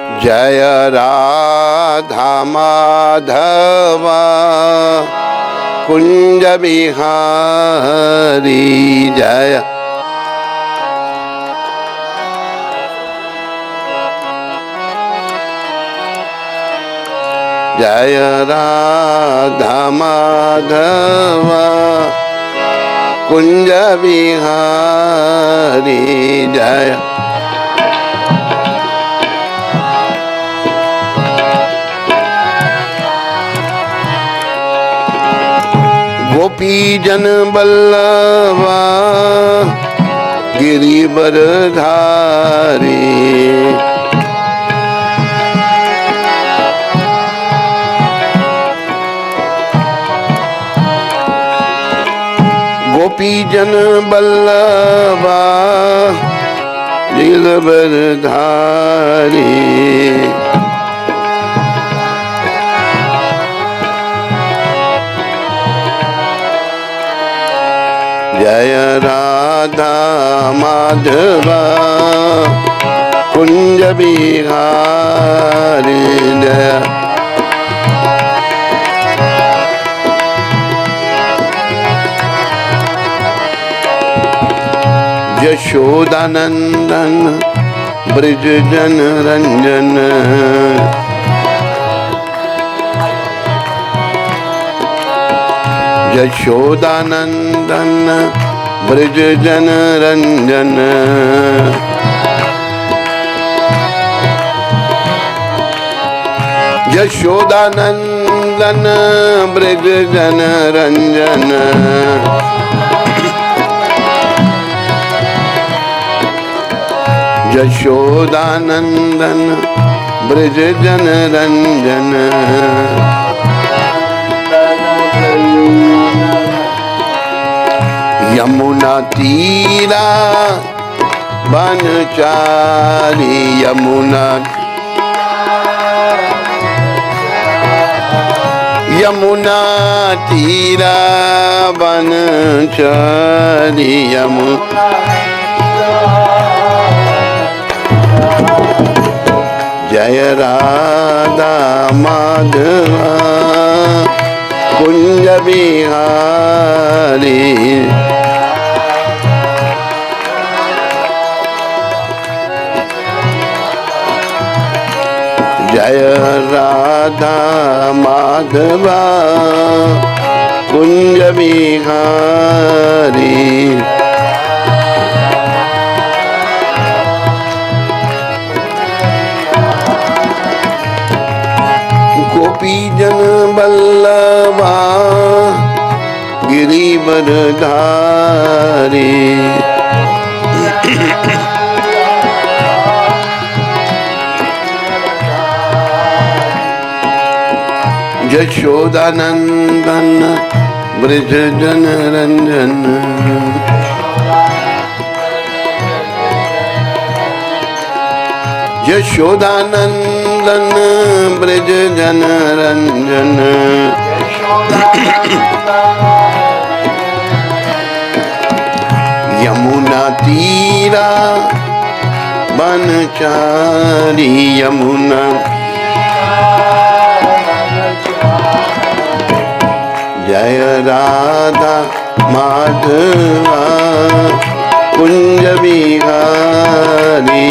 जय राधा माधव कुंज बिहारी जय। जय राधा माधव कुंज बिहारी जय। गोपी जन बल्लभा गिरिवर धारी। गोपी जन बल्लभा गिरिवर धारी। जय राधा माधव कुंज बिहारी जय। यशोदानंदन ब्रज जन रंजन। यशोदानंदन ब्रज जन रंजन। यशोदानंदन ब्रज जन रंजन। यशोदानंदन ब्रज जन रंजन। यमुना तीरा बनचारी। यमुना यमुना तीरा बनचारी। यमुना जय राधा माधव कुंज बिहारी। जय राधा माधव कुंज बिहारी। गोपी जन बल्लभा गिरिवर धारी। यशोदानंदन ब्रज जन रंजन। यशोदानंदन ब्रज जन रंजन। यमुना तीरा बनचारी। यमुना जय राधा माधव कुंज बिहारी।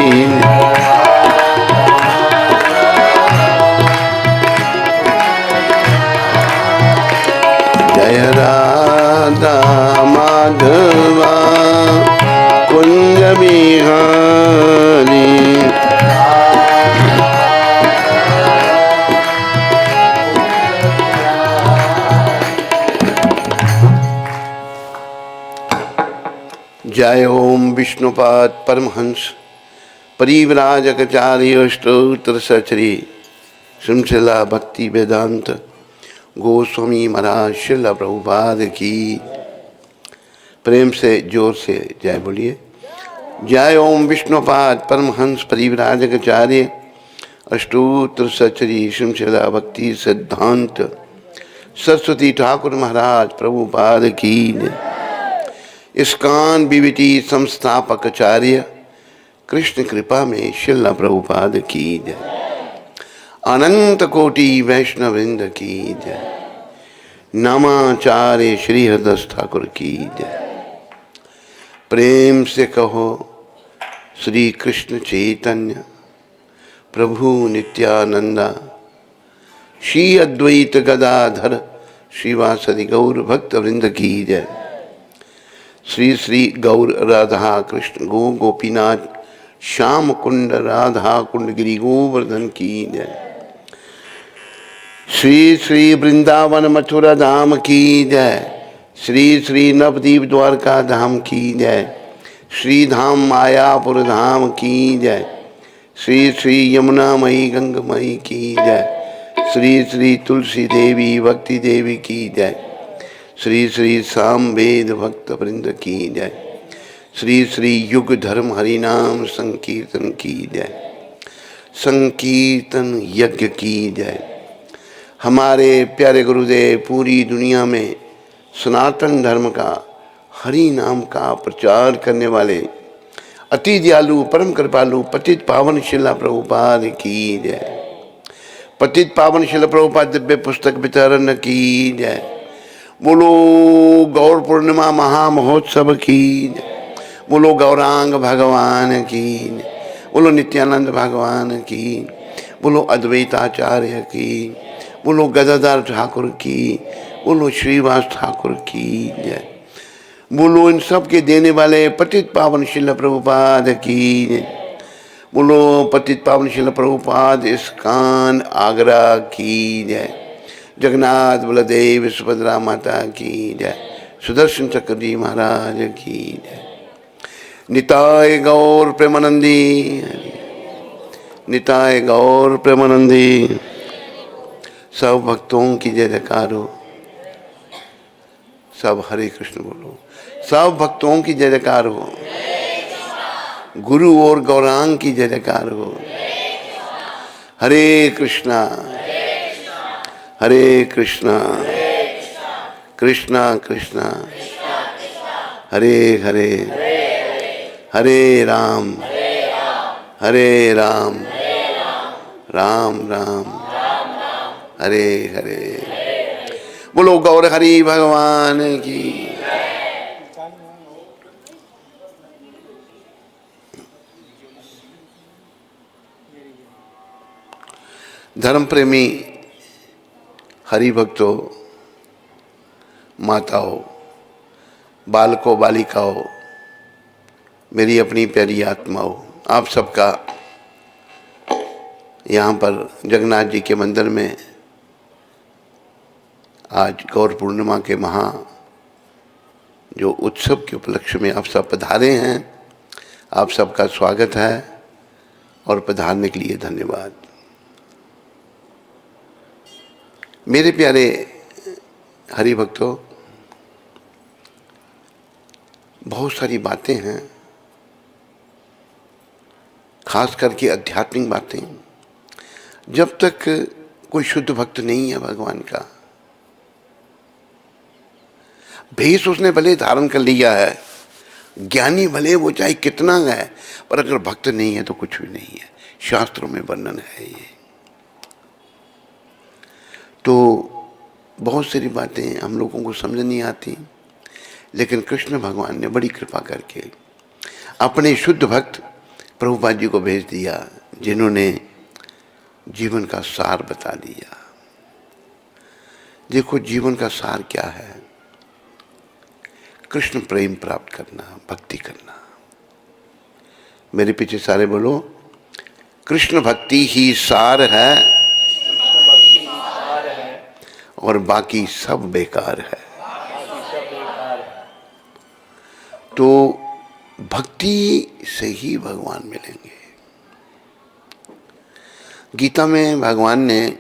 जय राधा माधव कुंज बिहारी। जय ओम विष्णुपाद परमहंस परिव्राजकाचार्य स्तोत्र सचरी श्रीमशिला भक्ति वेदांत गोस्वामी महाराज श्रील प्रभुपाद की। प्रेम से जोर से जय बोलिए। जय ओम विष्णुपाद परमहंस परिव्राजकाचार्य अष्टोत्र सचरी श्रीमशिला भक्ति सिद्धांत सरस्वती ठाकुर महाराज प्रभुपाद की। इस्कान बीवीटी संस्थापक आचार्य कृष्ण कृपा में श्रील प्रभुपाद की जय। अनंत कोटि वैष्णवृंद की जय। नामाचार्य श्री हरदास ठाकुर की जय। प्रेम से कहो श्री कृष्ण चैतन्य प्रभु नित्यानंदा श्री अद्वैत गदाधर श्रीवासदि गौर भक्त वृंद की जय। श्री श्री गौर राधा कृष्ण गो गोपीनाथ श्याम कुंड राधा कुंड गिरी गोवर्धन की जय। श्री श्री वृंदावन मथुरा धाम की जय। श्री श्री नवदीप द्वारका धाम की जय। श्री धाम मायापुर धाम की जय। श्री श्री यमुना मई गंगमयी की जय। श्री श्री तुलसी देवी भक्ति देवी की जय। श्री श्री सामवेद भक्त वृंद की जय। श्री श्री युग धर्म हरिनाम संकीर्तन की जय। संकीर्तन यज्ञ की जय। हमारे प्यारे गुरुदेव पूरी दुनिया में सनातन धर्म का हरि नाम का प्रचार करने वाले अति दयालु परम कृपालु पतित पावन शिला प्रभुपाद की जय। पतित पावन शिला प्रभुपाद दिव्य पुस्तक वितरण की जय। बोलो गौर पूर्णिमा महामहोत्सव की जय। बोलो गौरांग भगवान की जय। बोलो नित्यानंद भगवान की। बोलो अद्वैताचार्य की। बोलो गदाधर ठाकुर की। बोलो श्रीवास ठाकुर की जय। बोलो इन सब के देने वाले पतित पावन शिला प्रभुपाद की जय। बोलो पतित पावन शिला प्रभुपाद इस्कान आगरा की जय। जगन्नाथ बलदेव सुभद्रा माता की जय। सुदर्शन चक्र जी महाराज की जय। निताय गौर प्रेमानंदी। निताय गौर प्रेमानंदी। सब भक्तों की जय जयकार हो। सब हरे कृष्ण बोलो। सब भक्तों की जय जयकार हो। गुरु और गौरांग की जय जयकार हो। हरे कृष्णा हरे कृष्णा कृष्णा कृष्णा हरे हरे हरे राम राम राम हरे हरे। बोलो गौर हरि भगवान की। धर्म प्रेमी हरि भक्तों, माताओं, बालकों, बालिकाओं, मेरी अपनी प्यारी आत्माओं, आप सबका यहाँ पर जगन्नाथ जी के मंदिर में आज गौर पूर्णिमा के महा जो उत्सव के उपलक्ष्य में आप सब पधारे हैं, आप सबका स्वागत है और पधारने के लिए धन्यवाद। मेरे प्यारे हरि भक्तों, बहुत सारी बातें हैं, खास करके आध्यात्मिक बातें। जब तक कोई शुद्ध भक्त नहीं है भगवान का, भेष उसने भले धारण कर लिया है, ज्ञानी भले वो चाहे कितना है, पर अगर भक्त नहीं है तो कुछ भी नहीं है। शास्त्रों में वर्णन है ये। तो बहुत सारी बातें हम लोगों को समझ नहीं आती, लेकिन कृष्ण भगवान ने बड़ी कृपा करके अपने शुद्ध भक्त प्रभुपाद जी को भेज दिया, जिन्होंने जीवन का सार बता दिया। देखो जीवन का सार क्या है? कृष्ण प्रेम प्राप्त करना, भक्ति करना। मेरे पीछे सारे बोलो, कृष्ण भक्ति ही सार है और बाकी सब बेकार है। तो भक्ति से ही भगवान मिलेंगे। गीता में भगवान ने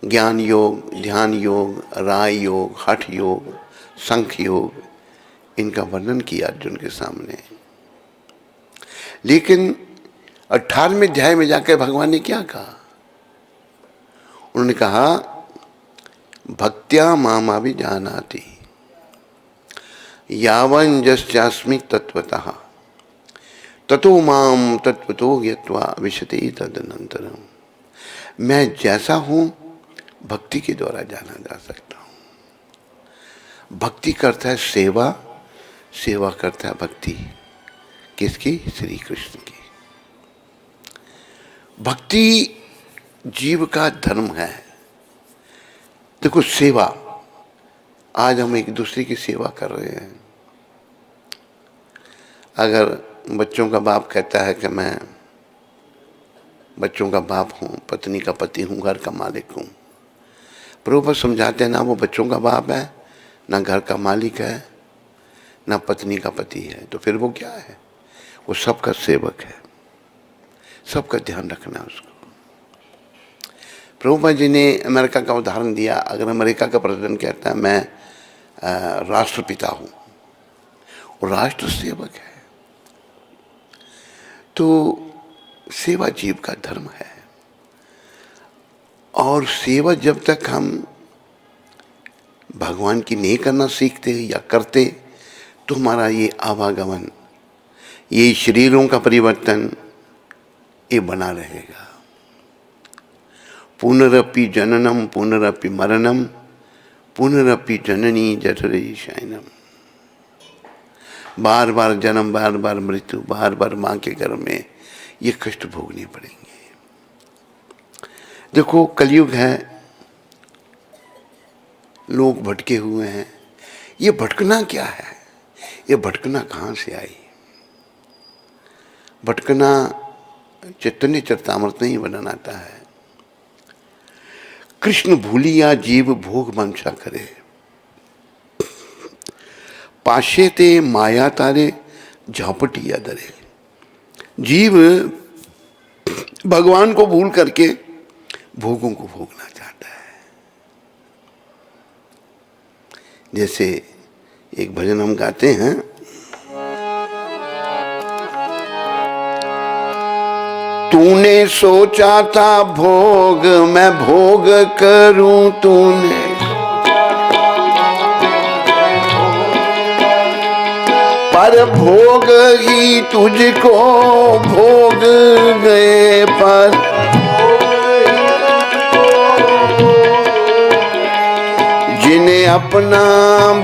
ज्ञान योग, ध्यान योग, राय योग, हठ योग, संख योग, इनका वर्णन किया अर्जुन के सामने। लेकिन 18वें अध्याय में जाकर भगवान ने क्या कहा? उन्होंने कहा, भक्त्या मामाभिजानाति यावन् यस्यास्मि तत्त्वतः ततो माम तत्त्वतो ज्ञात्वा विशति तदनन्तरम्। मैं जैसा हूं भक्ति के द्वारा जाना जा सकता हूं। भक्ति करता है सेवा, सेवा करता है भक्ति। किसकी? श्री कृष्ण की। भक्ति जीव का धर्म है। देखो सेवा, आज हम एक दूसरे की सेवा कर रहे हैं। अगर बच्चों का बाप कहता है कि मैं बच्चों का बाप हूँ, पत्नी का पति हूँ, घर का मालिक हूँ, प्रभुपाद समझाते हैं ना वो बच्चों का बाप है, ना घर का मालिक है, ना पत्नी का पति है, तो फिर वो क्या है? वो सबका सेवक है, सबका ध्यान रखना है उसको। प्रभुपाद जी ने अमेरिका का उदाहरण दिया। अगर अमेरिका का प्रेसिडेंट कहता है मैं राष्ट्रपिता हूँ, और राष्ट्र सेवक है, तो सेवा जीव का धर्म है। और सेवा जब तक हम भगवान की नहीं करना सीखते या करते, तो हमारा ये आवागमन, ये शरीरों का परिवर्तन, ये बना रहेगा। पुनरपि जननम पुनरपि मरणम पुनरपि जननी जठरे शयनम। बार बार जन्म, बार बार मृत्यु, बार बार माँ के गर्भ में ये कष्ट भोगने पड़ेंगे। देखो कलयुग है, लोग भटके हुए हैं। ये भटकना क्या है? ये भटकना कहाँ से आई? भटकना चैतन्य चरितामृत नहीं बनाता है। कृष्ण भूलिया जीव भोग मंशा करे, पाशे ते माया तारे झापटिया दरे। जीव भगवान को भूल करके भोगों को भोगना चाहता है। जैसे एक भजन हम गाते हैं, तूने सोचा था भोग मैं भोग करूं, तूने पर भोग ही तुझको भोग गए। पर जिन्हें अपना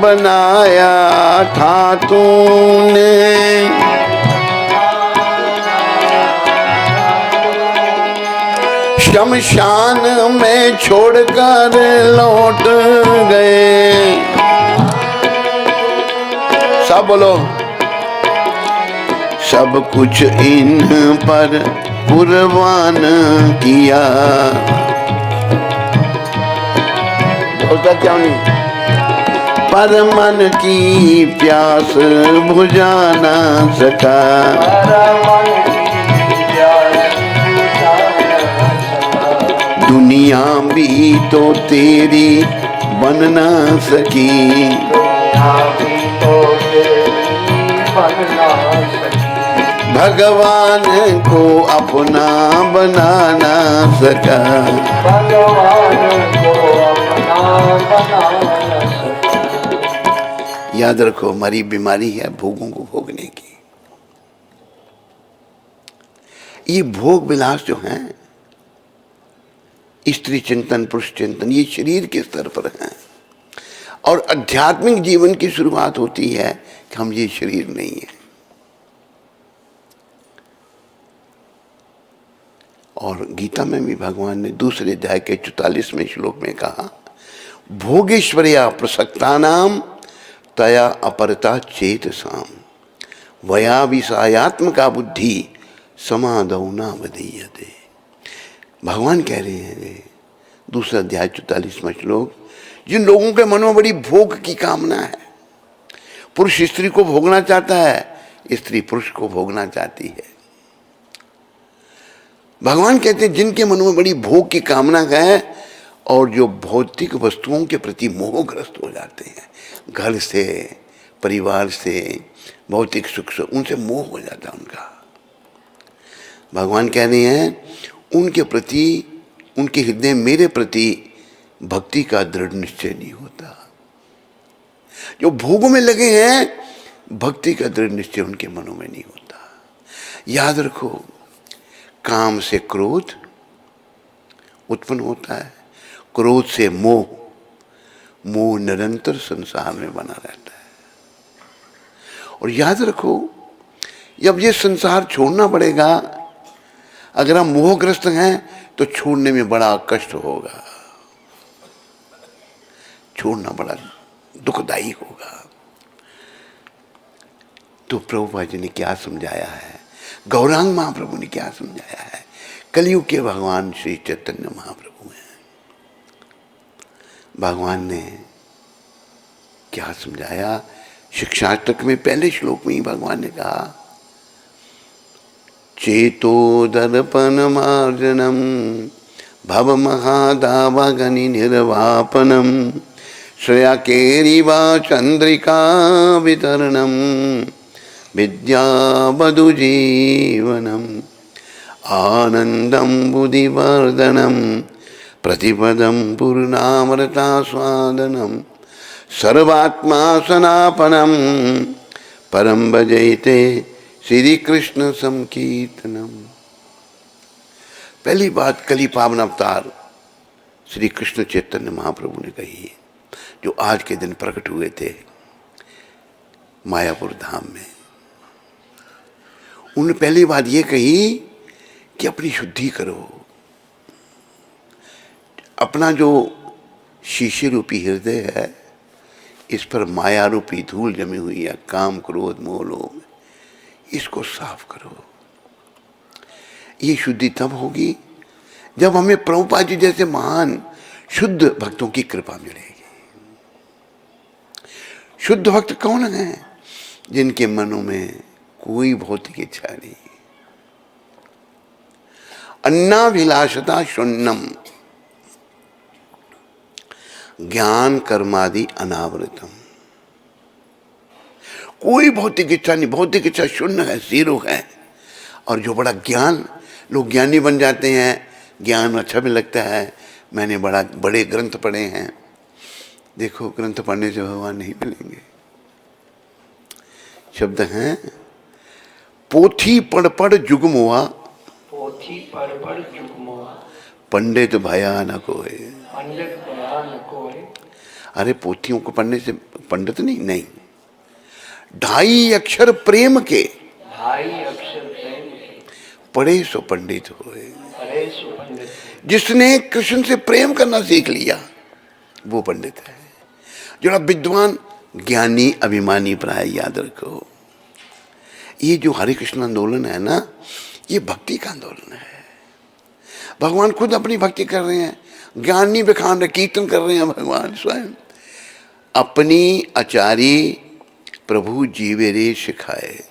बनाया था तूने, शमशान में छोड़कर लौट गए। सब बोलो, सब कुछ इन पर कुर्बान किया। बोलता क्यों नहीं? पर मन की प्यास बुझा ना सका। दुनिया भी तो तेरी बन ना सकी। भगवान को अपना बना ना सका। भगवान को अपना बना ना सका। याद रखो, हमारी बीमारी है भोगों को भोगने की। ये भोग विलास जो हैं, स्त्री चिंतन, पुरुष चिंतन, ये शरीर के स्तर पर हैं। और आध्यात्मिक जीवन की शुरुआत होती है कि हम ये शरीर नहीं है। और गीता में भी भगवान ने दूसरे अध्याय के 44वें श्लोक में कहा, भोगेश्वर्या प्रसक्तानाम तया अपरता चेतसाम वया विषयात्मका बुद्धि समादौ न वदीयते। भगवान कह रहे हैं, दूसरा अध्याय 44वां श्लोक, जिन लोगों के मन में बड़ी भोग की कामना है, पुरुष स्त्री को भोगना चाहता है, स्त्री पुरुष को भोगना चाहती है। भगवान कहते हैं जिनके मन में बड़ी भोग की कामना है और जो भौतिक वस्तुओं के प्रति मोहग्रस्त हो जाते हैं, घर से, परिवार से, भौतिक सुख से उनसे मोह हो जाता है उनका। भगवान कह रहे हैं उनके प्रति, उनके हृदय मेरे प्रति भक्ति का दृढ़ निश्चय नहीं होता। जो भोगों में लगे हैं, भक्ति का दृढ़ निश्चय उनके मनों में नहीं होता। याद रखो, काम से क्रोध उत्पन्न होता है। क्रोध से मोह, मोह निरंतर संसार में बना रहता है। और याद रखो, जब ये संसार छोड़ना पड़ेगा, अगर हम मोहग्रस्त हैं तो छोड़ने में बड़ा कष्ट होगा, छोड़ना बड़ा दुखदायी होगा। तो प्रभुपाद जी ने क्या समझाया है, गौरांग महाप्रभु ने क्या समझाया है, कलयुग के भगवान श्री चैतन्य महाप्रभु हैं। भगवान ने क्या समझाया, शिक्षाष्टक में पहले श्लोक में ही भगवान ने कहा, चेतो दर्पण मार्जनम भव महादावगनि निर्वापनम श्रेया केरिवा चंद्रिका वितरणम विद्या बधु जीवनम आनंदम बुद्धिवर्धनम प्रतिपदम पूर्णामृता स्वादनम सर्वात्मा सनापनम परम भजैते श्री कृष्ण संकीर्तनम। पहली बात कली पावन अवतार श्री कृष्ण चैतन्य महाप्रभु ने कही है, जो आज के दिन प्रकट हुए थे मायापुर धाम में। उन्होंने पहली बात ये कही कि अपनी शुद्धि करो, अपना जो शीशे रूपी हृदय है, इस पर माया रूपी धूल जमी हुई है, काम क्रोध मोह लोभ, इसको साफ करो। ये शुद्धि तब होगी जब हमें प्रभुपाद जी जैसे महान शुद्ध भक्तों की कृपा मिलेगी। शुद्ध भक्त कौन है? जिनके मनों में कोई भौतिक इच्छा नहीं, अन्नाभिलाषता शून्यम ज्ञान कर्मादि अनावृतम। कोई भौतिक इच्छा नहीं, भौतिक इच्छा शून्य है, जीरो है। और जो बड़ा ज्ञान, लोग ज्ञानी बन जाते हैं, ज्ञान अच्छा भी लगता है, मैंने बड़े ग्रंथ पढ़े हैं। देखो, ग्रंथ पढ़ने से भगवान नहीं मिलेंगे। शब्द हैं, पोथी पढ़ पढ़ जुगमुआ, पोथी पढ़ पढ़ जुगमुआ, पंडित भया न कोय। पंडित भया न कोय। अरे पोथियों को पढ़ने से पंडित नहीं, ढाई अक्षर प्रेम के, ढाई अक्षर प्रेम के, पढ़े सो पंडित होए। पढ़े सो पंडित। जिसने कृष्ण से प्रेम करना सीख लिया वो पंडित है। जो विद्वान ज्ञानी अभिमानी प्राय, याद रखो, ये जो हरे कृष्ण आंदोलन है ना, ये भक्ति का आंदोलन है। भगवान खुद अपनी भक्ति कर रहे हैं, ज्ञानी बखान रहे, कीर्तन कर रहे हैं भगवान स्वयं। अपनी आचारी प्रभु जीवे रे सिखाए,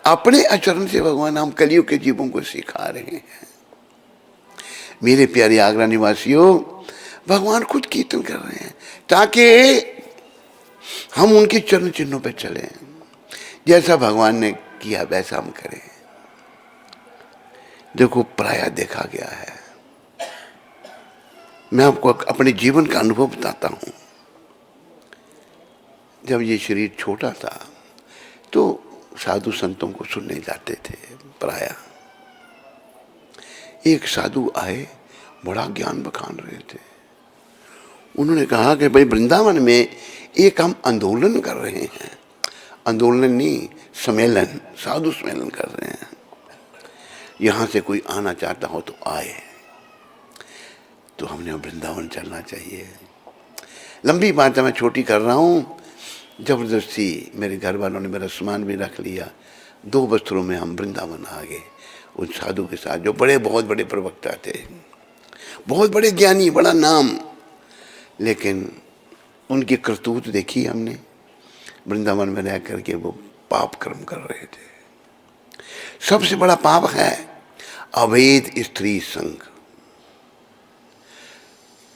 अपने आचरण से भगवान हम कलियुग के जीवों को सिखा रहे हैं। मेरे प्यारे आगरा निवासियों, भगवान खुद कीर्तन कर रहे हैं ताकि हम उनके चरण चिन्हों पर चलें। जैसा भगवान ने किया वैसा हम करें। देखो, प्रायः देखा गया है, मैं आपको अपने जीवन का अनुभव बताता हूं। जब ये शरीर छोटा था तो साधु संतों को सुनने जाते थे। प्रायः एक साधु आए, बड़ा ज्ञान बखान रहे थे। उन्होंने कहा कि भाई, वृंदावन में एक हम आंदोलन कर रहे हैं, आंदोलन नहीं, सम्मेलन, साधु सम्मेलन कर रहे हैं। यहाँ से कोई आना चाहता हो तो आए। तो हमने वृंदावन चलना चाहिए। लंबी बात है, मैं छोटी कर रहा हूँ। जबरदस्ती मेरे घर वालों ने मेरा सामान भी रख लिया। 2 वस्त्रों में हम वृंदावन आ गए उन साधु के साथ, जो बहुत बड़े प्रवक्ता थे, बहुत बड़े ज्ञानी, बड़ा नाम। लेकिन उनकी करतूत देखी हमने। वृंदावन में रह करके वो पाप कर्म कर रहे थे। सबसे बड़ा पाप है अवैध स्त्री संग।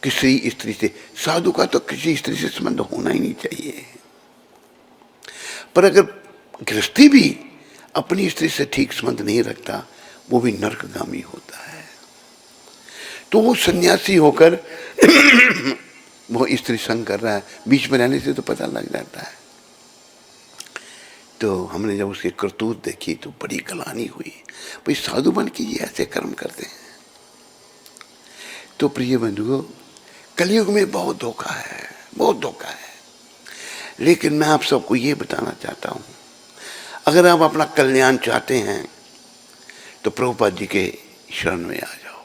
किसी स्त्री से, साधु का तो किसी स्त्री से संबंध होना ही नहीं चाहिए। पर अगर गृहस्थी भी अपनी स्त्री से ठीक संबंध नहीं रखता, वो भी नरकगामी होता है। तो वो सन्यासी होकर वो स्त्री संग कर रहा है, बीच में रहने से तो पता लग जाता है। तो हमने जब उसकी करतूत देखी तो बड़ी गलानी हुई। भाई, साधु बन के ये ऐसे कर्म करते हैं। तो प्रिय बंधुओं, कलयुग में बहुत धोखा है, बहुत धोखा है। लेकिन मैं आप सबको ये बताना चाहता हूँ, अगर आप अपना कल्याण चाहते हैं तो प्रभुपाद जी के शरण में आ जाओ,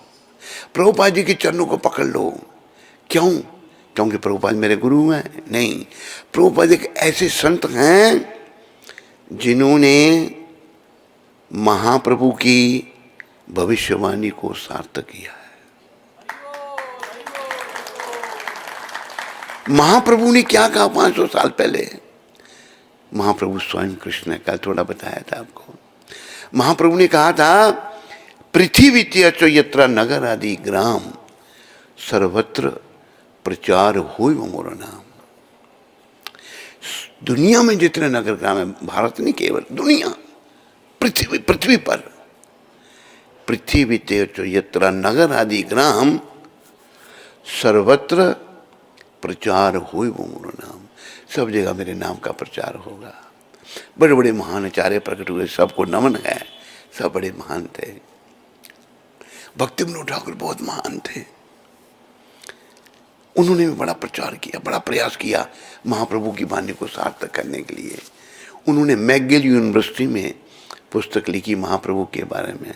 प्रभुपाद जी के चरणों को पकड़ लो। क्यों? क्योंकि प्रभुपाद मेरे गुरु हैं? नहीं, प्रभुपाद एक ऐसे संत हैं जिन्होंने महाप्रभु की भविष्यवाणी को सार्थक किया है। महाप्रभु ने क्या कहा 500 साल पहले? महाप्रभु स्वयं कृष्ण ने कल थोड़ा बताया था आपको। महाप्रभु ने कहा था, पृथ्वी त्यज यत्र नगर आदि ग्राम सर्वत्र प्रचार होय मोर नाम। दुनिया में जितने नगर ग्राम है, भारत नहीं केवल दुनिया, पृथ्वी पर, पृथ्वी त्यज यत्र नगर आदि ग्राम सर्वत्र प्रचार होय मोर नाम। सब जगह मेरे नाम का प्रचार होगा। बड़े बड़े महान आचार्य प्रकट हुए, सबको नमन है, सब बड़े महान थे। भक्ति विनोद ठाकुर बहुत महान थे, उन्होंने भी बड़ा प्रचार किया, बड़ा प्रयास किया महाप्रभु की वाणी को सार्थक करने के लिए। उन्होंने मैगिल यूनिवर्सिटी में पुस्तक लिखी महाप्रभु के बारे में,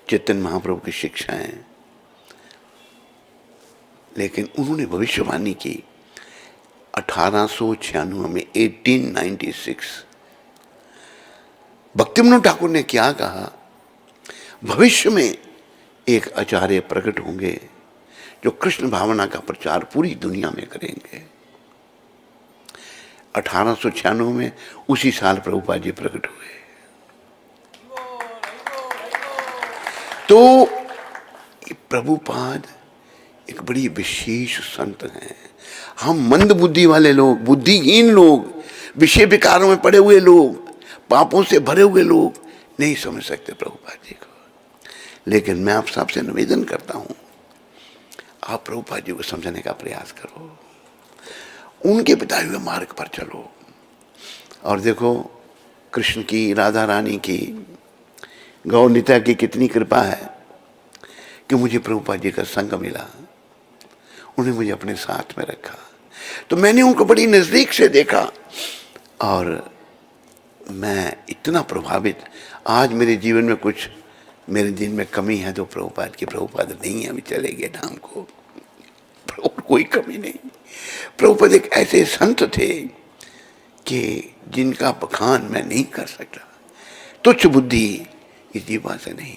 चैतन्य महाप्रभु की शिक्षाएं। लेकिन उन्होंने भविष्यवाणी की 1896 में, 1896। भक्ति विनोद ठाकुर ने क्या कहा? भविष्य में एक आचार्य प्रकट होंगे जो कृष्ण भावना का प्रचार पूरी दुनिया में करेंगे। 1896 में, उसी साल प्रभुपाद जी प्रकट हुए। तो प्रभुपाद एक बड़ी विशेष संत हैं। हम मंद बुद्धि वाले लोग, बुद्धिहीन लोग, विषय विकारों में पड़े हुए लोग, पापों से भरे हुए लोग नहीं समझ सकते प्रभुपाद जी को। लेकिन मैं आप सबसे निवेदन करता हूं, आप प्रभुपाद जी को समझने का प्रयास करो, उनके बताए हुए मार्ग पर चलो। और देखो, कृष्ण की, राधा रानी की, गौर नित्या की कितनी कृपा है कि मुझे प्रभुपाद जी का संग मिला, उन्हें मुझे अपने साथ में रखा। तो मैंने उनको बड़ी नजदीक से देखा और मैं इतना प्रभावित। आज मेरे जीवन में कुछ, मेरे दिन में कमी है तो प्रभुपाद की, प्रभुपाद नहीं है, अभी चले गए धाम को, कोई कमी नहीं। प्रभुपाद एक ऐसे संत थे कि जिनका बखान मैं नहीं कर सकता। तुच्छ बुद्धि इस जीवा से नहीं।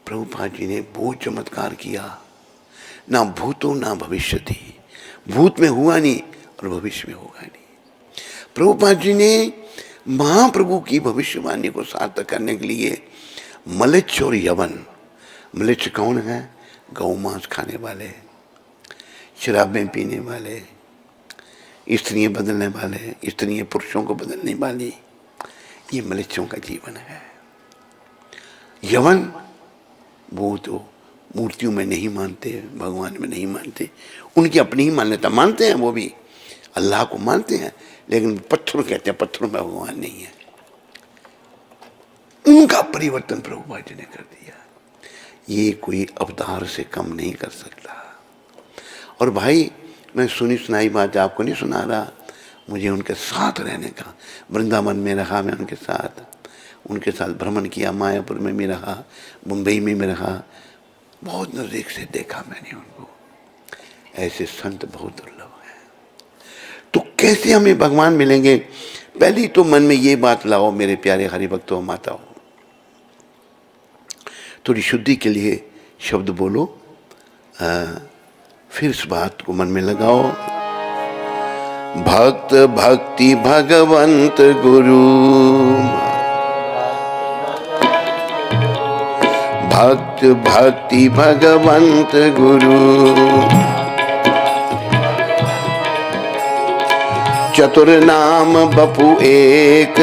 प्रभुपाद जी ने बहुत चमत्कार किया, ना भूतो ना भविष्यति, भूत में हुआ नहीं और भविष्य में होगा नहीं। प्रभुपाद जी ने महाप्रभु की भविष्यवाणी को सार्थक करने के लिए मलेच्छ और यवन, मलेच्छ कौन है? गौ मांस खाने वाले, शराबें पीने वाले, स्त्रियां बदलने वाले, स्त्रियां पुरुषों को बदलने वाली, ये मलेच्छों का जीवन है। यवन, वो तो मूर्तियों में नहीं मानते, भगवान में नहीं मानते, उनकी अपनी ही मान्यता मानते हैं, वो भी अल्लाह को मानते हैं, लेकिन पत्थर कहते हैं, पत्थरों में भगवान नहीं है। उनका परिवर्तन प्रभुपाद जी ने कर दिया। ये कोई अवतार से कम नहीं कर सकता। और भाई, मैं सुनी सुनाई बात आपको नहीं सुना रहा, मुझे उनके साथ रहने का, वृंदावन में रहा मैं उनके साथ भ्रमण किया, मायापुर में भी रहा, मुंबई में भी रहा, बहुत नजदीक से देखा मैंने उनको। ऐसे संत बहुत दुर्लभ हैं। तो कैसे हमें भगवान मिलेंगे? पहली तो मन में ये बात लाओ मेरे प्यारे हरिभक्तों, माताओं, थोड़ी शुद्धि के लिए शब्द बोलो, फिर इस बात को मन में लगाओ। भक्त भक्ति भगवंत गुरु, भक्त भक्ति भगवंत गुरु, चतुर नाम बपु एक,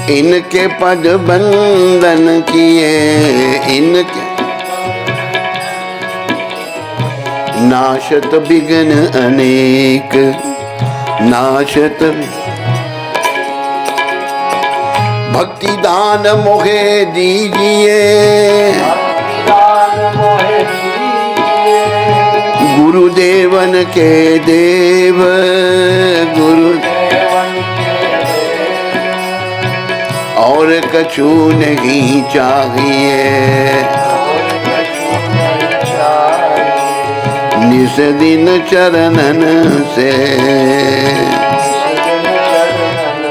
इनके पद बंदन किए, इनके नाशत विघ्न अनेक, नाशत भक्ति दान मोहे दीजिए, भक्तिदान मोहे दीजिए। गुरुदेवन के देव, देवन के देव, और कछु नहीं चाहिए। और कछु नहीं चाहिए। निस दिन चरणन से, सजन चरणन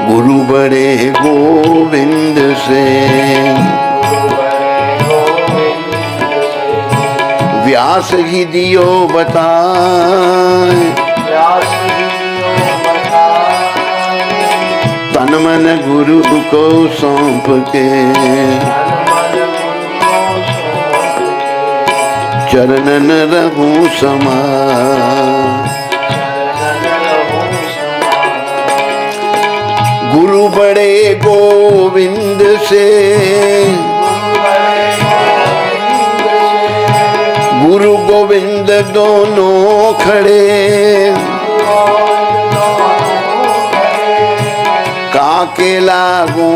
गुरु बड़े गोविंद से। गुरु बड़े गोविंद से। व्यास ही दियो बताए, व्यास दियो बताए। तन मन गुरु को सौंप के, तन मन गुरु को सौंप के। चरणन रहूं समा। चरणन रहूं समा। गुरु बड़े गोविंद से, गुरु बड़े गोविंद से। गुरु गोविंद दोनों खड़े, काके लागू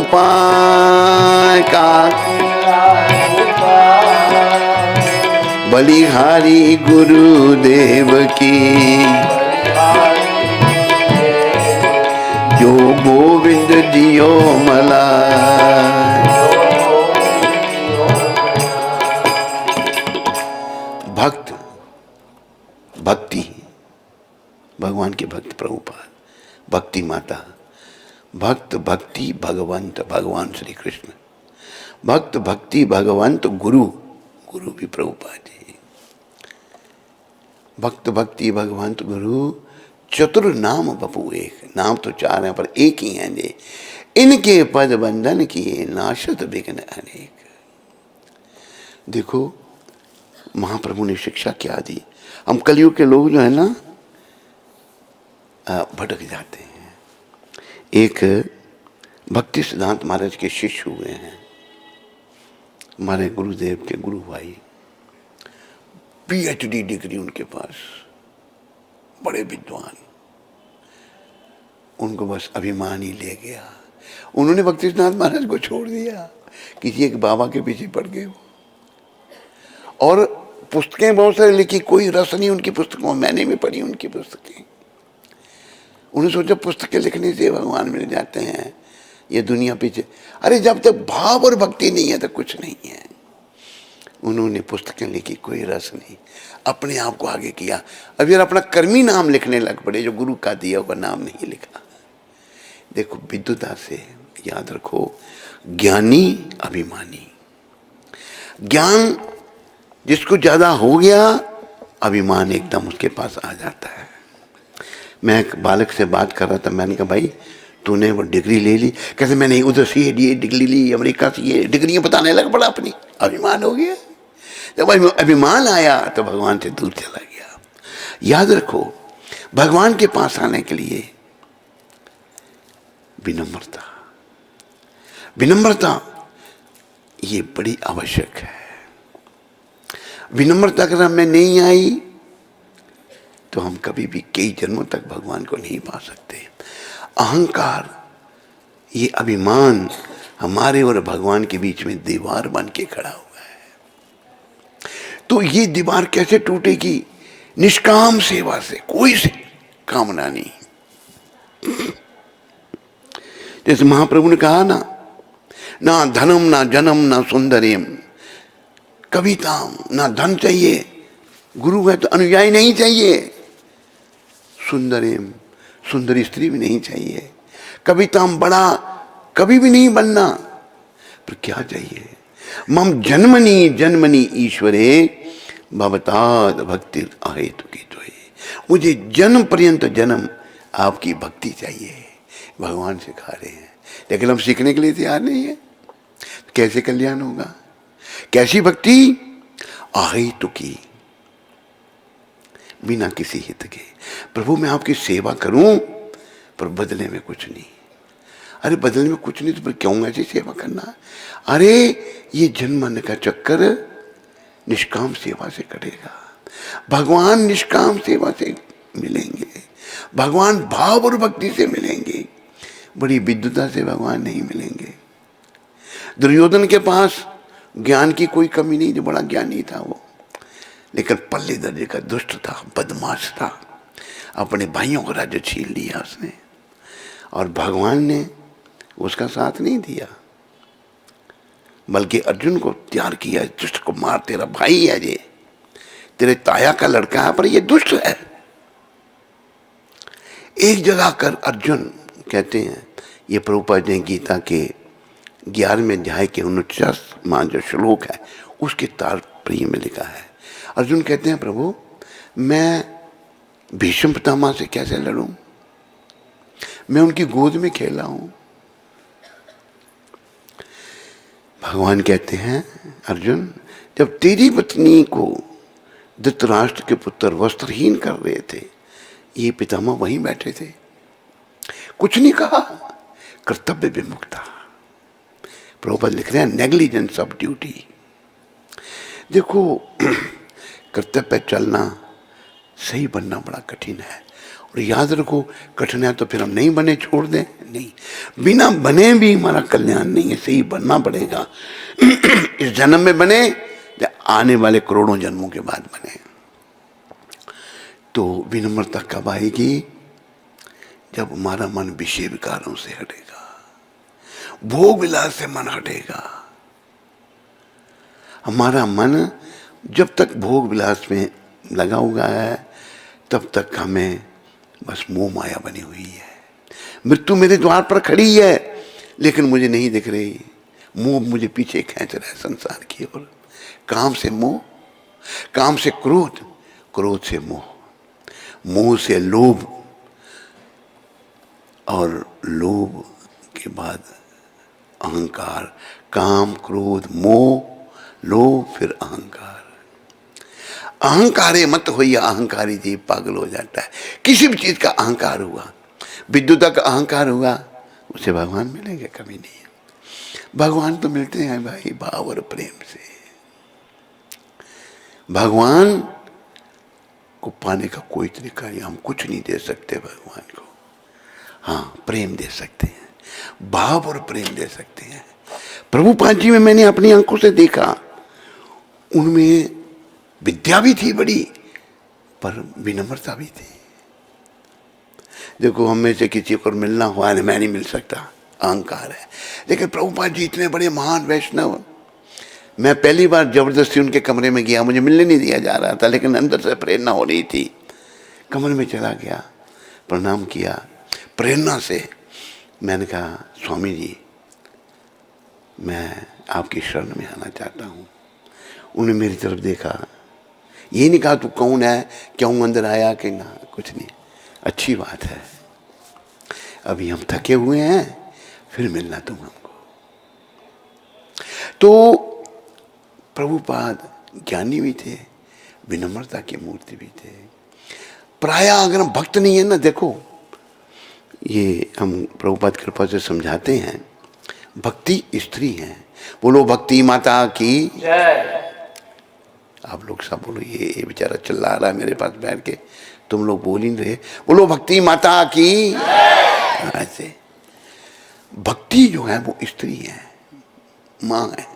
पाए का। बलिहारी गुरुदेव की, जो गोविंद दियो मला। भक्त भक्ति, भगवान के भक्त प्रभुपाद, भक्ति माता, भक्त भक्ति भगवंत भगवान श्री कृष्ण, भक्त भक्ति भगवंत गुरु, गुरु भी प्रभुपाद जी। भक्त भक्ति भगवंत गुरु, चतुर नाम बपू एक, नाम तो चार हैं पर एक ही हैं जे। इनके पद बंधन किए, नाशत विघ्न अनेक। देखो महाप्रभु ने शिक्षा क्या दी। हम कलयुग के लोग जो है ना भटक जाते हैं। एक भक्ति सिद्धांत महाराज के शिष्य हुए हैं हमारे गुरुदेव के गुरु भाई, PhD डिग्री उनके पास, बड़े विद्वान। उनको बस अभिमान ही ले गया। उन्होंने भक्ति सिद्धांत महाराज को छोड़ दिया, किसी एक बाबा के पीछे पड़ गए वो। और पुस्तकें बहुत सारी लिखी, कोई रस नहीं उनकी पुस्तकों। मैंने भी पढ़ी उनकी पुस्तकें। उन्होंने सोचा पुस्तकें लिखने से भगवान मिल जाते हैं, ये दुनिया पीछे। अरे जब तक भाव और भक्ति नहीं है तो कुछ नहीं है। उन्होंने पुस्तकें लिखी, कोई रस नहीं, अपने आप को आगे किया। अब यार अपना कर्मी नाम लिखने लग पड़े, जो गुरु का दिया हुआ नाम नहीं लिखा। देखो विद्वता से याद रखो, ज्ञानी अभिमानी। ज्ञान जिसको ज्यादा हो गया, अभिमान एकदम उसके पास आ जाता है। मैं एक बालक से बात कर रहा था, मैंने कहा भाई तूने वो डिग्री ले ली? कहते मैंने उधर से ये डिग्री ली, अमेरिका से ये डिग्रियां बताने लग पड़ा अपनी। अभिमान हो गया। जब अभिमान आया तो भगवान से दूर चला गया। याद रखो, भगवान के पास आने के लिए विनम्रता, विनम्रता ये बड़ी आवश्यक है। विनम्रता अगर हमें नहीं आई तो हम कभी भी कई जन्मों तक भगवान को नहीं पा सकते। अहंकार, ये अभिमान हमारे और भगवान के बीच में दीवार बन के खड़ा हुआ है। तो ये दीवार कैसे टूटेगी? निष्काम सेवा से, कोई से कामना नहीं। जैसे महाप्रभु ने कहा ना, ना धनम ना जन्म ना सुंदरीम, कविताम, ना धन चाहिए, गुरु है तो अनुयायी नहीं चाहिए, सुंदरीम, सुंदरी स्त्री भी नहीं चाहिए, कविताम, बड़ा कभी भी नहीं बनना, पर क्या चाहिए? मम जन्मनी जन्मनी ईश्वरे भवताद भक्ति अहेतु की तो, मुझे जन्म पर्यंत जन्म आपकी भक्ति चाहिए। भगवान सिखा रहे हैं, लेकिन हम सीखने के लिए तैयार नहीं है। कैसे कल्याण होगा? कैसी भक्ति? अहेतु की, बिना किसी हित के। प्रभु मैं आपकी सेवा करूं पर बदले में कुछ नहीं। अरे बदले में कुछ नहीं तो फिर क्यों ऐसी सेवा करना? अरे ये जन्म मरण का चक्कर निष्काम सेवा से कटेगा। भगवान निष्काम सेवा से मिलेंगे, भगवान भाव और भक्ति से मिलेंगे। बड़ी विद्वता से भगवान नहीं मिलेंगे। दुर्योधन के पास ज्ञान की कोई कमी नहीं, जो बड़ा ज्ञानी था वो, लेकिन पल्ले दर्जे का दुष्ट था, बदमाश था। अपने भाइयों का राज्य छीन लिया उसने, और भगवान ने उसका साथ नहीं दिया, बल्कि अर्जुन को तैयार किया, दुष्ट को मार, तेरा भाई है ये, तेरे ताया का लड़का है, पर ये दुष्ट है। एक जगह कर अर्जुन कहते हैं, ये प्रभुपाद ने गीता के 11वें अध्याय के 49वां जो श्लोक है उसके तात्पर्य में लिखा है। अर्जुन कहते हैं, प्रभु मैं भीष्म पितामह से कैसे लड़ूं, मैं उनकी गोद में खेला हूं। भगवान कहते हैं, अर्जुन जब तेरी पत्नी को धृतराष्ट्र के पुत्र वस्त्रहीन कर रहे थे, ये पितामह वहीं बैठे थे, कुछ नहीं कहा, कर्तव्य विमुख था। प्रभुपाद लिख रहे हैं, नेग्लिजेंस ऑफ ड्यूटी। देखो कर्तव्य पे चलना, सही बनना बड़ा कठिन है, और याद रखो कठिन है तो फिर हम नहीं बने छोड़ दें, नहीं, बिना बने भी हमारा कल्याण नहीं है, सही बनना पड़ेगा। इस जन्म में बने या आने वाले करोड़ों जन्मों के बाद बने। तो विनम्रता कब आएगी, जब हमारा मन विषय विकारों से हटेगा, भोग विलास से मन हटेगा। हमारा मन जब तक भोग विलास में लगा हुआ है तब तक हमें बस मोह माया बनी हुई है। मृत्यु मेरे द्वार पर खड़ी है लेकिन मुझे नहीं दिख रही, मोह मुझे पीछे खींच रहा है संसार की ओर। काम से मोह, काम से क्रोध, क्रोध से मोह, मोह से लोभ, और लोभ के बाद अहंकार। काम, क्रोध, मोह, लोभ, फिर अहंकार। अहंकारे मत होइए, अहंकारी जीव पागल हो जाता है। किसी भी चीज का अहंकार हुआ, विद्युता का अहंकार हुआ, उसे भगवान मिलेंगे कभी नहीं। भगवान तो मिलते हैं भाई भाव और प्रेम से। भगवान को पाने का कोई तरीका नहीं, हम कुछ नहीं दे सकते भगवान को, हाँ प्रेम दे सकते हैं, भाव और प्रेम दे सकते हैं। प्रभुपाद जी में मैंने अपनी आंखों से देखा, उनमें विद्या भी थी बड़ी, पर विनम्रता भी थी। देखो हम में से किसी को मिलना हुआ है, मैं नहीं मिल सकता, अहंकार है। लेकिन प्रभुपाद जी इतने बड़े महान वैष्णव, मैं पहली बार जबरदस्ती उनके कमरे में गया, मुझे मिलने नहीं दिया जा रहा था, लेकिन अंदर से प्रेरणा हो रही थी। कमरे में चला गया, प्रणाम किया, प्रेरणा से मैंने कहा, स्वामी जी मैं आपकी शरण में आना चाहता हूँ। उन्होंने मेरी तरफ देखा, ये नहीं कहा तू कौन है, क्यों अंदर आया, कि ना कुछ नहीं, अच्छी बात है, अभी हम थके हुए हैं, फिर मिलना तुम हमको। तो प्रभुपाद ज्ञानी भी थे, विनम्रता की मूर्ति भी थे। प्राय अगर हम भक्त नहीं है ना, देखो ये हम प्रभुपाद कृपा से समझाते हैं, भक्ति स्त्री है। बोलो भक्ति माता की जय। आप लोग सब बोलो, ये बेचारा चिल्ला रहा है मेरे पास बैठ के, तुम लोग बोल ही नहीं रहे। बोलो भक्ति माता की ऐसे। भक्ति जो है वो स्त्री है, माँ है।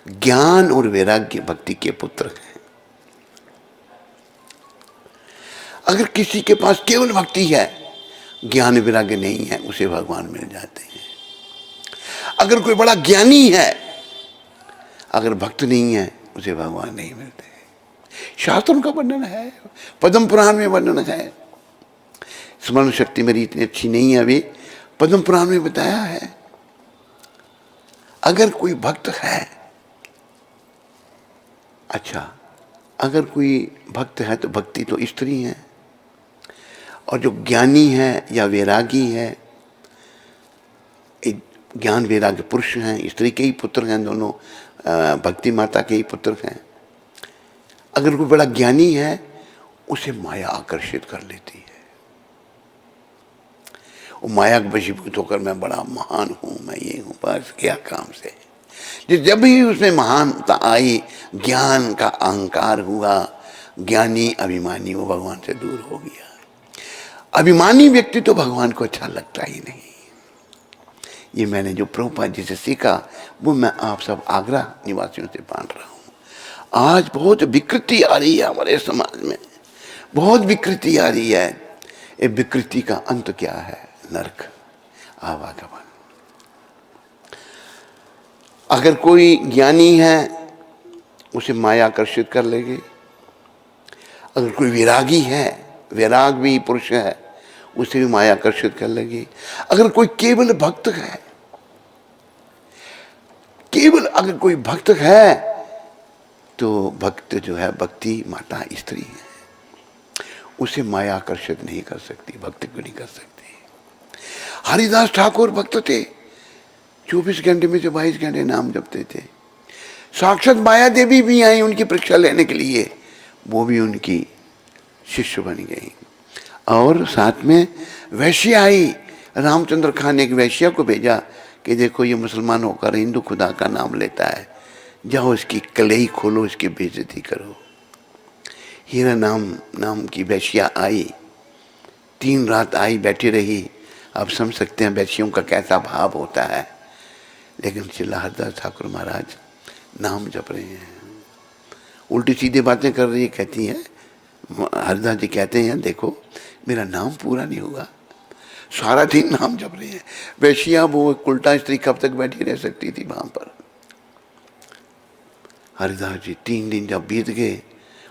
ज्ञान और वैराग्य भक्ति के पुत्र हैं। अगर किसी के पास केवल भक्ति है, ज्ञान वैराग्य नहीं है, उसे भगवान मिल जाते हैं। अगर कोई बड़ा ज्ञानी है, अगर भक्त नहीं है, उसे भगवान नहीं मिलते। शास्त्रों का वर्णन है, पद्म पुराण में वर्णन है। स्मरण शक्ति मेरी इतनी अच्छी नहीं है अभी, पद्म पुराण में बताया है। अगर कोई भक्त है, अच्छा अगर कोई भक्त है तो भक्ति तो स्त्री है, और जो ज्ञानी है या वैरागी है, ज्ञान वैराग्य पुरुष हैं, स्त्री के ही पुत्र हैं दोनों, भक्ति माता के ही पुत्र हैं। अगर कोई बड़ा ज्ञानी है, उसे माया आकर्षित कर लेती है। वो माया के वशीभूत होकर मैं बड़ा महान हूँ, मैं ये हूँ, बस क्या काम से। जब भी उसमें महानता आई, ज्ञान का अहंकार हुआ, ज्ञानी अभिमानी वो भगवान से दूर हो गया। अभिमानी व्यक्ति तो भगवान को अच्छा लगता ही नहीं। ये मैंने जो प्रभुपाद जी से सीखा वो मैं आप सब आगरा निवासियों से बांट रहा हूँ। आज बहुत विकृति आ रही है हमारे समाज में, बहुत विकृति आ रही है। ये विकृति का अंत क्या है? नरक, आवागमन। अगर कोई ज्ञानी है उसे माया आकर्षित कर लेगी। अगर कोई विरागी है, विराग भी पुरुष है, उसे भी माया आकर्षित कर लेगी। अगर कोई केवल भक्त है, केवल अगर कोई भक्त है तो भक्त जो है, भक्ति माता स्त्री है, उसे माया आकर्षित नहीं कर सकती, भक्ति को नहीं कर सकती। हरिदास ठाकुर भक्त थे, 24 घंटे में से 22 घंटे नाम जपते थे। साक्षात माया देवी भी आई उनकी परीक्षा लेने के लिए, वो भी उनकी शिष्य बन गई। और साथ में वैश्या आई, रामचंद्र खान ने एक वैश्या को भेजा कि देखो ये मुसलमान होकर हिंदू खुदा का नाम लेता है, जाओ इसकी कलई खोलो, इसकी बेइज्जती करो। हीरा नाम की वैश्या आई, 3 रात आई, बैठी रही। आप समझ सकते हैं वैश्यों का कैसा भाव होता है। लेकिन श्रीला हरिदास ठाकुर महाराज नाम जप रहे हैं, उल्टी सीधी बातें कर रही है। कहती है, हरिदास जी कहते हैं देखो मेरा नाम पूरा नहीं होगा, सारा दिन नाम जप रहे हैं। वैश्या वो उल्टा स्त्री कब तक बैठी रह सकती थी वहां पर। हरिदास जी 3 दिन जब बीत गए,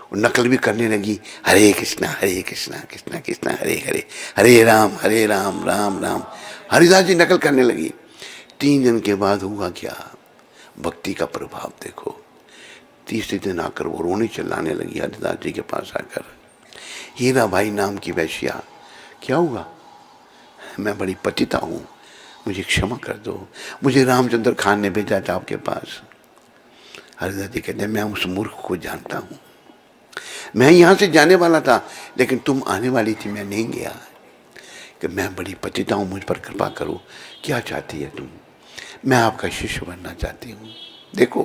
वो नकल भी करने लगी, हरे कृष्णा कृष्णा कृष्णा हरे हरे, हरे राम राम राम। हरिदास जी नकल करने लगी। 3 दिन के बाद हुआ क्या? भक्ति का प्रभाव देखो। 3रे दिन आकर वो रोने चिल्लाने लगी हरिदास जी के पास आकर। हीरा भाई नाम की वैश्या, क्या हुआ? मैं बड़ी पतिता हूँ, मुझे क्षमा कर दो, मुझे रामचंद्र खान ने भेजा था आपके पास। हरिदास जी कहते हैं मैं उस मूर्ख को जानता हूँ, मैं यहाँ से जाने वाला था लेकिन तुम आने वाली थी, मैं नहीं गया। कि मैं बड़ी पतिता हूँ, मुझ पर कृपा करो। क्या चाहती है तुम? मैं आपका शिष्य बनना चाहती हूँ। देखो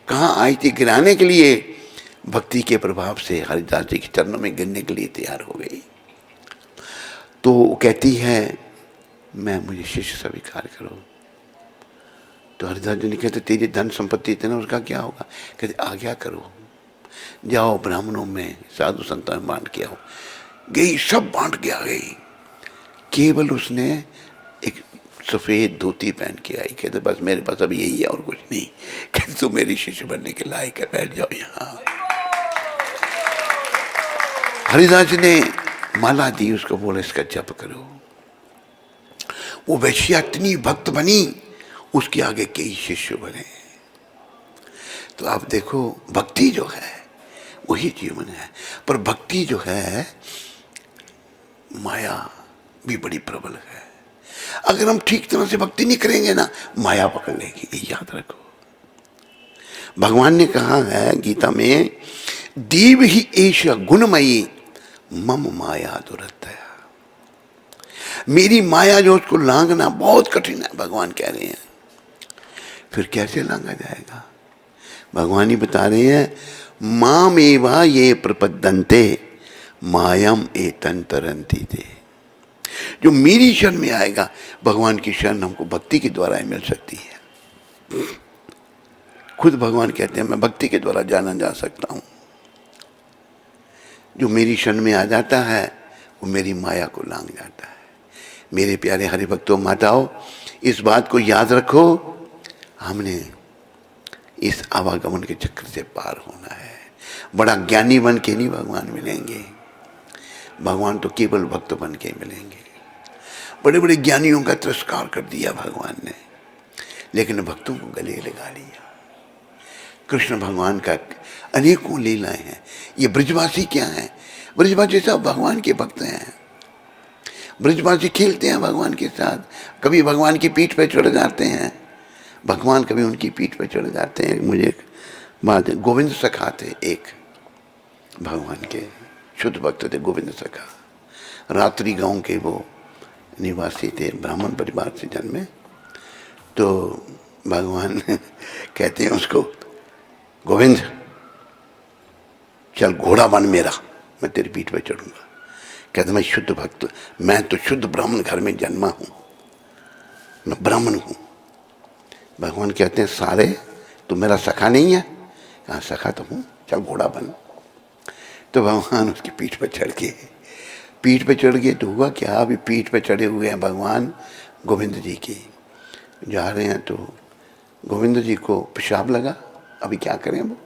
कहाँ आई थी, गिराने के लिए। भक्ति के प्रभाव से हरिदास जी के चरणों में गिरने के लिए तैयार हो गई। तो कहती है मुझे शिष्य स्वीकार करो। तो हरिदास जी ने कहते तेरी धन संपत्ति इतना, उसका क्या होगा? कहते आज्ञा करो, जाओ ब्राह्मणों में साधु संतों में बांट के आओ। गई, सब बांट के आ गई। केवल उसने एक सफेद धोती पहन के आई। कहते बस मेरे पास अब यही है और कुछ नहीं। कहते तो मेरी शिष्य बनने के लायक है, बैठ जाओ यहाँ। हरिदास जी ने माला दी उसको, बोले इसका जप करो। वो वैश्या इतनी भक्त बनी, उसके आगे कई शिष्य बने। तो आप देखो भक्ति जो है वही जीवन है। पर भक्ति जो है, माया भी बड़ी प्रबल है। अगर हम ठीक तरह से भक्ति नहीं करेंगे ना, माया पकड़ लेगी, ये याद रखो। भगवान ने कहा है गीता में, देव ही एष गुणमयी मम माया दुरतया। मेरी माया जो उसको लांघना बहुत कठिन है, भगवान कह रहे हैं। फिर कैसे लांघा जाएगा? भगवान ही बता रहे हैं, माम एवा ये प्रपद्यन्ते मायम एतन तरन्ति ते। जो मेरी शरण में आएगा, भगवान की शरण हमको भक्ति के द्वारा ही मिल सकती है। खुद भगवान कहते हैं मैं भक्ति के द्वारा जाना जा सकता हूं। जो मेरी शरण में आ जाता है वो मेरी माया को लांघ जाता है। मेरे प्यारे हरिभक्तों माताओं, इस बात को याद रखो, हमने इस आवागमन के चक्र से पार होना है। बड़ा ज्ञानी बन के नहीं भगवान मिलेंगे, भगवान तो केवल भक्त बन के मिलेंगे। बड़े बड़े ज्ञानियों का तिरस्कार कर दिया भगवान ने, लेकिन भक्तों को गले लगा लिया। कृष्ण भगवान का अनेकों लीलाएं हैं। ये ब्रजवासी क्या हैं? ब्रजवासी सब भगवान के भक्त हैं। ब्रजवासी खेलते हैं भगवान के साथ, कभी भगवान की पीठ पे चढ़ जाते हैं, भगवान कभी उनकी पीठ पे चढ़ जाते हैं। मुझे बात, गोविंद सखा थे एक भगवान के शुद्ध भक्त थे, गोविंद सखा। रात्रि गांव के वो निवासी थे, ब्राह्मण परिवार से जन्मे। तो भगवान कहते हैं उसको, गोविंद चल घोड़ा बन मेरा, मैं तेरी पीठ पे चढ़ूंगा। कहते मैं शुद्ध भक्त, मैं तो शुद्ध ब्राह्मण घर में जन्मा हूँ, मैं ब्राह्मण हूँ। भगवान कहते हैं सारे तू मेरा सखा नहीं है? कहाँ सखा तो हूँ, चल घोड़ा बन। तो भगवान उसकी पीठ पर चढ़ गए। तो हुआ क्या, अभी पीठ पर चढ़े हुए हैं भगवान गोविंद जी की, जा रहे हैं तो गोविंद जी को पेशाब लगा। अभी क्या करें, वो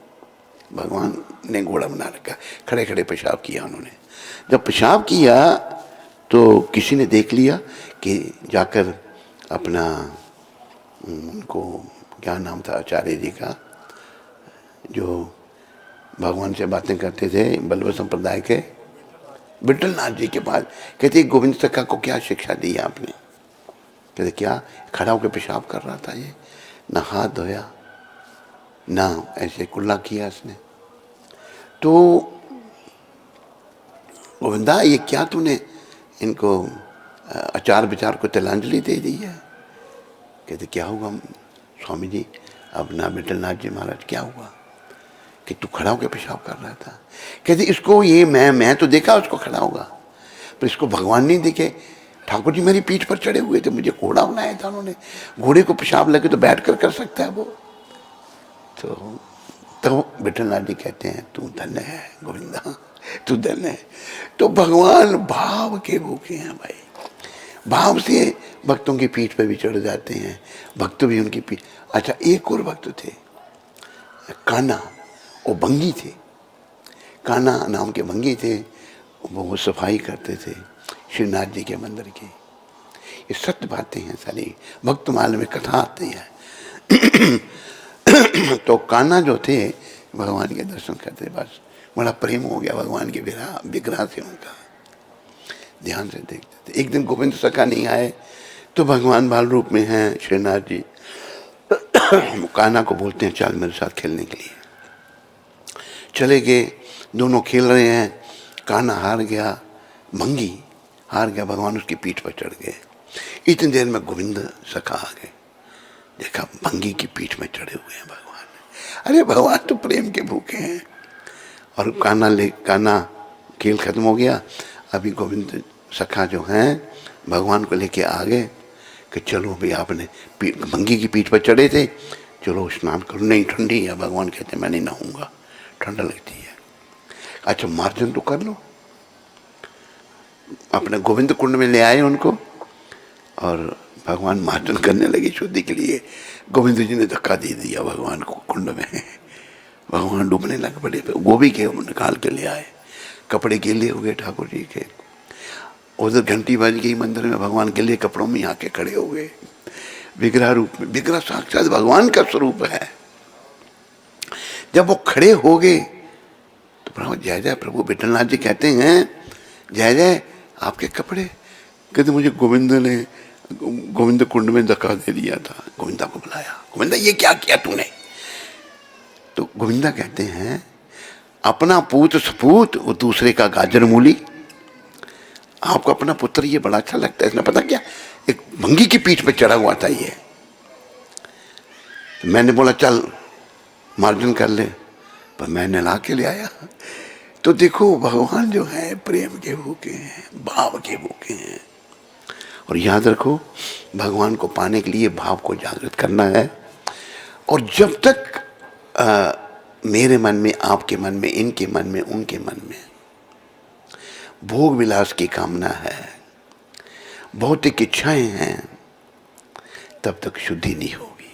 भगवान ने घोड़ा बना रखा, खड़े खड़े पेशाब किया उन्होंने। जब पेशाब किया तो किसी ने देख लिया कि जाकर अपना, उनको क्या नाम था आचार्य जी का, जो भगवान से बातें करते थे बल्लभ संप्रदाय के, विठलनाथ जी के पास। कहते गोविंद सखा को क्या शिक्षा दी आपने? कहते क्या, खड़ा होकर पेशाब कर रहा था, ये ना हाथ धोया ना ऐसे कुल्ला किया इसने। तो गोविंदा ये क्या तूने इनको अचार विचार को तिलांजलि दे दी है? कहते क्या हुआ स्वामी जी, अब ना विठलनाथ जी महाराज क्या हुआ कि तू खड़ा होकर पेशाब कर रहा था? कहते इसको ये मैं तो देखा उसको खड़ा होगा, पर इसको भगवान नहीं दिखे। ठाकुर जी मेरी पीठ पर चढ़े हुए थे, मुझे घोड़ा बनाया था उन्होंने, घोड़े को पेशाब लगे तो बैठ कर सकता है वो। तो विठलनाथ जी कहते हैं तू धन्य है गोविंदा, तू धन्य है। तो भगवान भाव के भूखे हैं भाई, भाव से भक्तों की पीठ पर भी चढ़ जाते हैं, भक्त भी उनकी पीठ। अच्छा एक और भक्त थे कान्हा, वो भंगी थे, कान्हा नाम के भंगी थे, वो सफाई करते थे श्रीनाथ जी के मंदिर की। ये सत्य बातें हैं सारी, भक्तमाल में कथा आती है। तो कान्हा जो थे भगवान के दर्शन करते, बस बड़ा प्रेम हो गया भगवान के विग्रह से, उनका ध्यान से देखते थे। एक दिन गोविंद सखा नहीं आए तो भगवान बाल रूप में हैं श्रीनाथ जी, कान्हा को बोलते हैं चल मेरे साथ खेलने के लिए। चले गए, दोनों खेल रहे हैं, कान्हा हार गया, भंगी हार गया, भगवान उसकी पीठ पर चढ़ गए। इतनी देर में गोविंद सखा आ गए, देखा भंगी की पीठ में चढ़े हुए हैं भगवान। अरे भगवान तो प्रेम के भूखे हैं। और कान्हा खेल खत्म हो गया, अभी गोविंद सखा जो हैं भगवान को लेके आ गए कि चलो भाई आपने भंगी की पीठ पर चढ़े थे, चलो स्नान करो। नहीं ठंडी है, भगवान कहते मैं नहीं नहाऊंगा, ठंडा लगती है। अच्छा मार्जन तो कर लो। अपने गोविंद कुंड में ले आए उनको और भगवान मार्जन करने लगे शुद्धि के लिए। गोविंद जी ने धक्का दे दिया भगवान को कुंड में, भगवान डूबने लग पड़े। गोभी के निकाल के ले आए, कपड़े गीले हो गए ठाकुर जी के। उधर घंटी बज गई मंदिर में, भगवान के लिए कपड़ों में आके खड़े हो गए विग्रह रूप में। विग्रह साक्षात भगवान का स्वरूप है। जब वो खड़े हो गए तो प्रभु जय जय प्रभु। विठलनाथ जी कहते हैं जय जय आपके कपड़े। कहते मुझे गोविंद ने गोविंद कुंड में धक्का दे दिया था। गोविंदा को बुलाया, गोविंदा ये क्या किया तूने? तो गोविंदा कहते हैं अपना पूत सपूत और दूसरे का गाजर मूली। आपको अपना पुत्र ये बड़ा अच्छा लगता है, इसने पता क्या एक भंगी की पीठ पे चढ़ा हुआ था ये। तो मैंने बोला चल मार्जन कर ले, पर मैंने ला के ले आया। तो देखो भगवान जो है प्रेम के भूखे हैं, भाव के भूखे हैं। और याद रखो भगवान को पाने के लिए भाव को जागृत करना है। और जब तक मेरे मन में, आपके मन में, इनके मन में, उनके मन में भोग विलास की कामना है, भौतिक इच्छाएं हैं, तब तक शुद्धि नहीं होगी।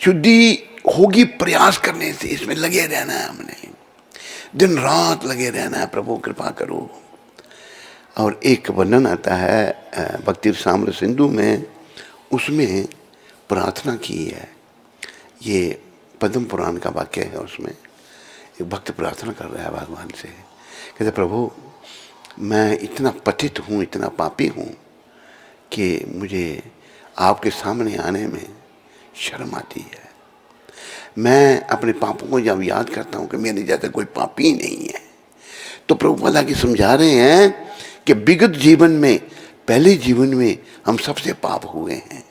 शुद्धि होगी प्रयास करने से, इसमें लगे रहना है, हमने दिन रात लगे रहना है, प्रभु कृपा करो। और एक वर्णन आता है भक्ति रसामृत सिंधु में, उसमें प्रार्थना की है। ये पद्म पुराण का वाक्य है, उसमें एक भक्त प्रार्थना कर रहा है भगवान से, कहते प्रभु मैं इतना पतित हूँ, इतना पापी हूँ कि मुझे आपके सामने आने में शर्म आती है। मैं अपने पापों को जब याद करता हूँ कि मेरे जैसा कोई पापी नहीं है। तो प्रभु भला की समझा रहे हैं कि विगत जीवन में, पहले जीवन में हम सबसे पाप हुए हैं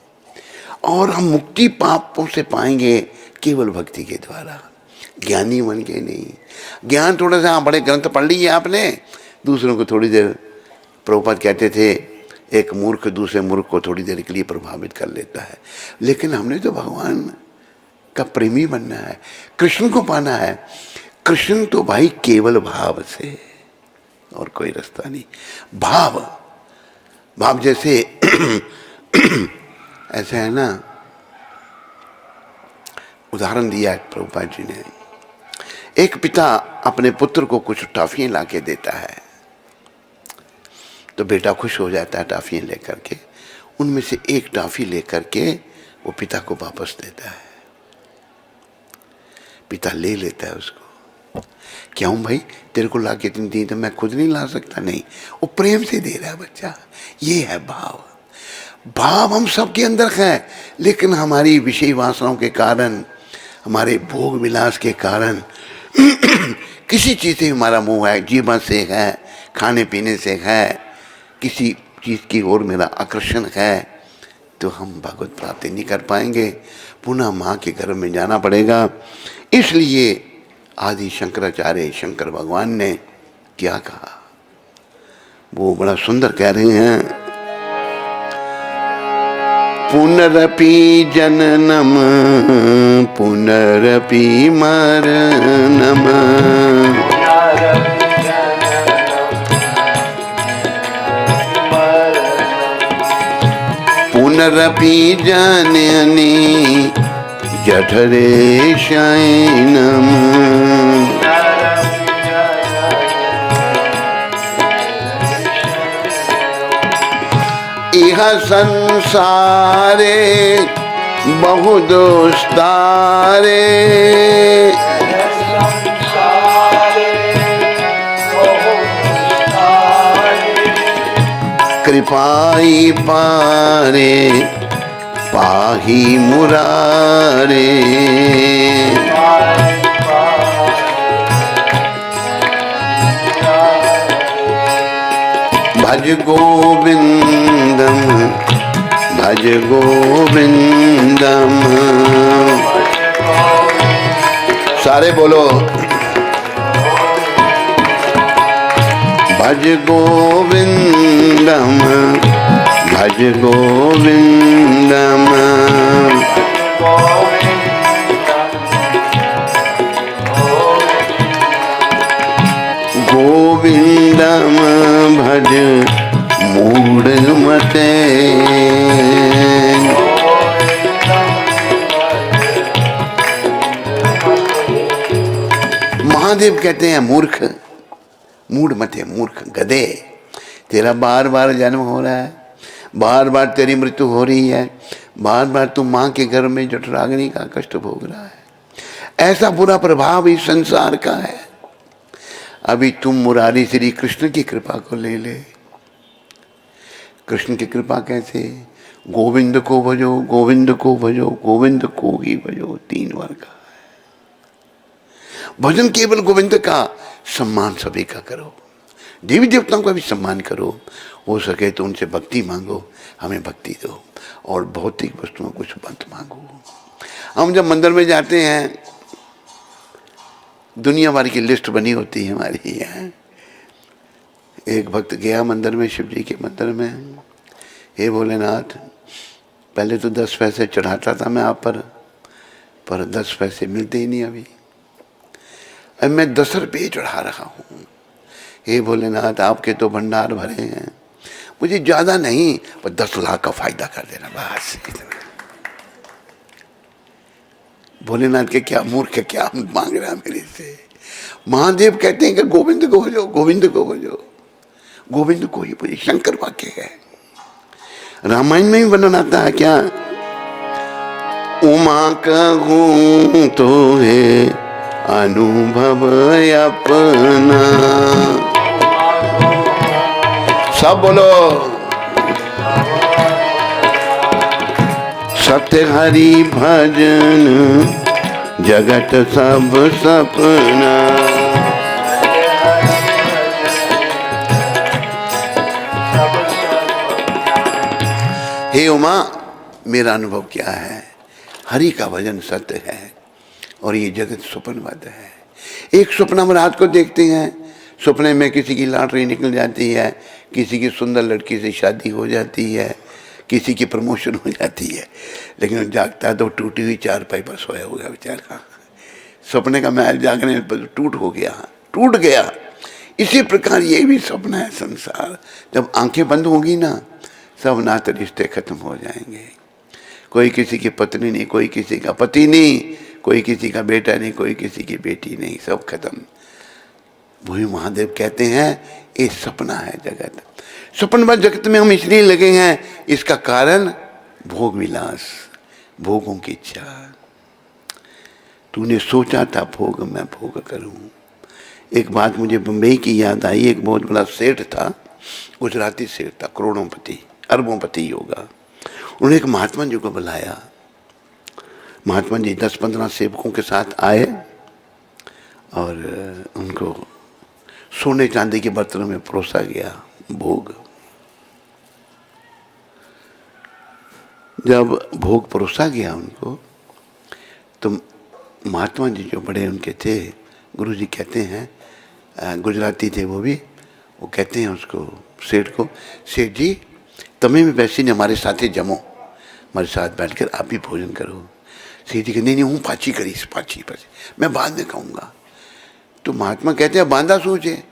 और हम मुक्ति पापों से पाएंगे केवल भक्ति के द्वारा। ज्ञानी बन के नहीं। ज्ञान थोड़ा सा, हाँ बड़े ग्रंथ पढ़ लिए आपने, दूसरों को थोड़ी देर, प्रभुपाद कहते थे एक मूर्ख दूसरे मूर्ख को थोड़ी देर के लिए प्रभावित कर लेता है, लेकिन हमने तो भगवान का प्रेमी बनना है, कृष्ण को पाना है। कृष्ण तो भाई केवल भाव से, और कोई रास्ता नहीं। भाव, भाव जैसे ऐसा है ना, उदाहरण दिया है प्रभुपाद जी ने। एक पिता अपने पुत्र को कुछ टॉफियां ला के देता है, तो बेटा खुश हो जाता है टॉफियां लेकर के। उनमें से एक टॉफी लेकर के वो पिता को वापस देता है। पिता ले लेता है उसको। क्यों भाई, तेरे को ला के तुम दी तो मैं खुद नहीं ला सकता? नहीं, वो प्रेम से दे रहा है बच्चा। ये है भाव। भाव हम सबके अंदर है, लेकिन हमारी विषय वासनाओं के कारण, हमारे भोग विलास के कारण किसी चीज़ से हमारा मोह है, जीवन से है, खाने पीने से है, किसी चीज़ की ओर मेरा आकर्षण है, तो हम भगवत प्राप्ति नहीं कर पाएंगे। पुनः माँ के गर्भ में जाना पड़ेगा। इसलिए आदि शंकराचार्य शंकर भगवान ने क्या कहा, वो बड़ा सुंदर कह रहे हैं। पुनरपि जननम पुनरपि मरणम, पुनरपि जननी जठरे शयनम, इह संसारे बहु दुस्तारे, कृपाई पारे पाही मुरारे, भज गोविंदम भज गोविंदम। सारे बोलो, भज गोविंदम भज गोविंदम, गोविंदम भज मूढ़ मते। महादेव कहते हैं मूर्ख, मूढ़ मते, मूर्ख गधे, तेरा बार बार जन्म हो रहा है, बार बार तेरी मृत्यु हो रही है, बार बार तू माँ के घर में जठराग्नि का कष्ट भोग रहा है। ऐसा बुरा प्रभाव इस संसार का है। अभी तुम मुरारी श्री कृष्ण की कृपा को ले ले। कृष्ण की कृपा कैसे? गोविंद को भजो, गोविंद को भजो, गोविंद को ही भजो, 3 बार का है। भजन केवल गोविंद का, सम्मान सभी का करो, देवी देवताओं का भी सम्मान करो, हो सके तो उनसे भक्ति मांगो, हमें भक्ति दो, और भौतिक वस्तुओं कुछ मत मांगो। हम जब मंदिर में जाते हैं, दुनिया भर की लिस्ट बनी होती है हमारी यहाँ। एक भक्त गया मंदिर में, शिव जी के मंदिर में, हे भोलेनाथ, पहले तो 10 पैसे चढ़ाता था मैं आप पर 10 पैसे मिलते ही नहीं अभी। अब मैं 10 रुपये चढ़ा रहा हूँ। हे भोलेनाथ, आपके तो भंडार भरे हैं, मुझे ज़्यादा नहीं पर 10 लाख का फायदा कर देना बस। भोलेनाथ के क्या मूर्ख है, क्या मांग रहा है मेरे से। महादेव कहते हैं कि गोविंद को भजो, गोविंद को भजो, गोविंद को ही भजो। शंकर वाक्य है, रामायण में भी वर्णन आता है क्या, उमा कहूँ तो है अनुभव अपना। सब बोलो, सत्य हरि भजन जगत सब सपना। हे उमा, मेरा अनुभव क्या है, हरि का भजन सत्य है, और ये जगत स्वप्नबद्ध है। एक स्वप्न हम रात को देखते हैं, सपने में किसी की लॉटरी निकल जाती है, किसी की सुंदर लड़की से शादी हो जाती है, किसी की प्रमोशन हो जाती है, लेकिन जागता है तो टूटी हुई चारपाई पर सोया होगा बेचारा। सपने का महल जागने पर टूट गया। इसी प्रकार ये भी सपना है संसार। जब आंखें बंद होगी ना, सब नाते रिश्ते खत्म हो जाएंगे। कोई किसी की पत्नी नहीं, कोई किसी का पति नहीं, कोई किसी का बेटा नहीं, कोई किसी की बेटी नहीं, सब खत्म। वही महादेव कहते हैं ये सपना है जगत। सपनबद्ध जगत में हम इसलिए लगे हैं, इसका कारण भोग विलास, भोगों की इच्छा। तूने सोचा था भोग मैं भोग करूं। एक बात मुझे बम्बई की याद आई। एक बहुत बड़ा सेठ था, गुजराती सेठ था, करोड़ोंपति अरबोंपति होगा। उन्होंने एक महात्मा जी को बुलाया। महात्मा जी 10-15 सेवकों के साथ आए और उनको सोने चांदी के बर्तनों में परोसा गया भोग। जब भोग परोसा गया उनको, तो महात्मा जी जो बड़े उनके थे, गुरु जी कहते हैं, गुजराती थे वो कहते हैं उसको, सेठ को, सेठ जी तुम्हें भी वैसे नहीं हमारे साथ ही जमो, हमारे साथ बैठकर आप भी भोजन करो। सेठ जी कहते नहीं हूँ पाची करीस, पाची मैं बाद में खाऊंगा। तो महात्मा कहते हैं बांधा सोचे,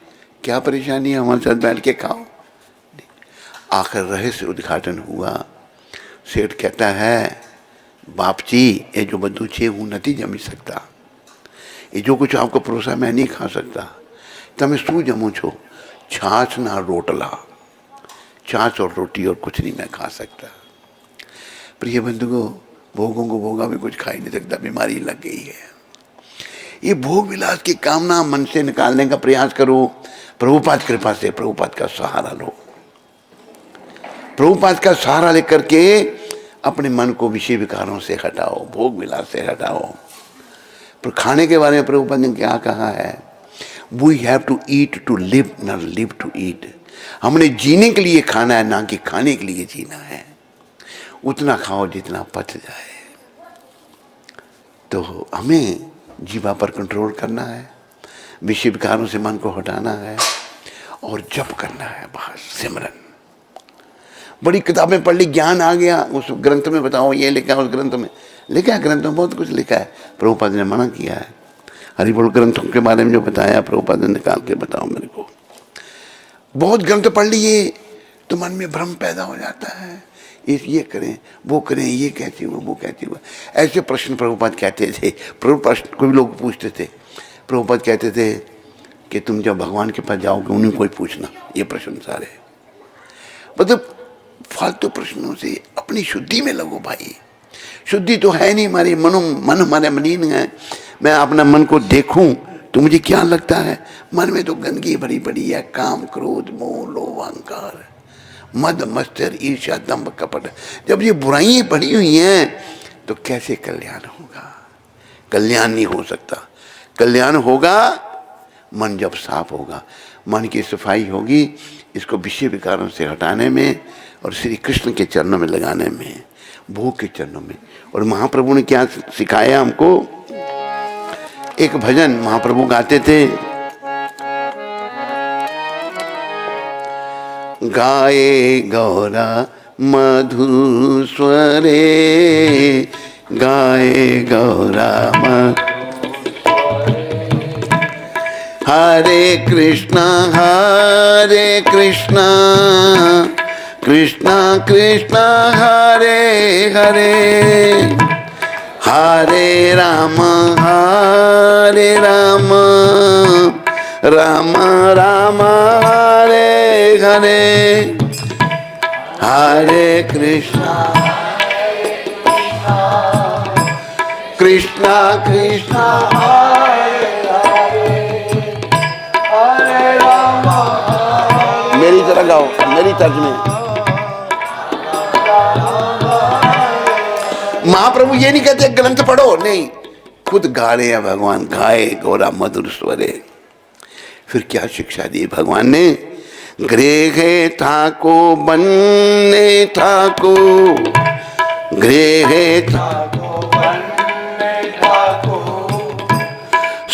क्या परेशानी है, हमारे साथ बैठ के खाओ। आखिर रहस्य उद्घाटन हुआ। सेठ कहता है बाप जी ये जो बद्दू छे हूँ नहीं जमी सकता, ये जो कुछ आपको परोसा मैं नहीं खा सकता। तमें शू जमो छो, छाछ ना रोटला, छाछ और रोटी और कुछ नहीं मैं खा सकता। प्रिय बंधुओं, भोगों को भोगा भी कुछ खा ही नहीं सकता, बीमारी लग गई है। ये भोग विलास की कामना मन से निकालने का प्रयास करो। प्रभुपाद कृपा से प्रभुपाद का सहारा लो। प्रभुपाद का सहारा लेकर के अपने मन को विषय विकारों से हटाओ, भोग विलास से हटाओ। पर खाने के बारे में प्रभुपाद ने क्या कहा है, we have to eat to live, not live to eat. हमने जीने के लिए खाना है, ना कि खाने के लिए जीना है। उतना खाओ जितना पच जाए। तो हमें जीवा पर कंट्रोल करना है, विषय विकारों से मन को हटाना है और जप करना है, बस सिमरन। बड़ी किताबें पढ़ ली, ज्ञान आ गया, उस ग्रंथ में बताओ ये लिखा है, उस ग्रंथ में लिखा है, ग्रंथ में बहुत कुछ लिखा है। प्रभुपाद ने मना किया है। हरिबोल ग्रंथों के बारे में जो बताया प्रभुपाद ने, निकाल के बताओ मेरे को। बहुत ग्रंथ पढ़ लिए तो मन में भ्रम पैदा हो जाता है, ये करें वो करें, ये कहती हुआ वो कहती हुआ। ऐसे प्रश्न प्रभुपाद कहते थे। प्रश्न कोई लोग पूछते थे, प्रभुपाद कहते थे कि तुम जब भगवान के पास जाओगे उन्हें कोई पूछना, ये प्रश्न सारे। मतलब फालतू प्रश्नों से अपनी शुद्धि में लगो भाई। शुद्धि तो है नहीं हमारी, मन हमारे मलिन है। मैं अपना मन को देखूं तो मुझे क्या लगता है, मन में तो गंदगी भरी पड़ी है, काम क्रोध मोह लोभ अहंकार मद मत्सर ईर्ष्या दंभ कपट। जब ये बुराइयां पड़ी हुई हैं तो कैसे कल्याण होगा? कल्याण नहीं हो सकता। कल्याण होगा मन जब साफ होगा, मन की सफाई होगी, इसको विषय विकारों से हटाने में और श्री कृष्ण के चरणों में लगाने में, भोग के चरणों में। और महाप्रभु ने क्या सिखाया हमको, एक भजन महाप्रभु गाते थे, गाए गौरा मधुर स्वरे, गाए गौरा हरे कृष्णा कृष्णा कृष्णा हरे हरे, हरे राम राम राम हरे हरे, हरे कृष्णा कृष्णा कृष्णा हरे राम। मेरी तरह गाओ, मेरी तर्ज में। महाप्रभु ये नहीं कहते ग्रंथ पढ़ो, नहीं, खुद गा रहे हैं भगवान, गाए गौरा मधुर स्वरे। फिर क्या शिक्षा दी भगवान ने, गृहे ठाको बन्ने ठाको, गृहे ठाको बन्ने ठाको,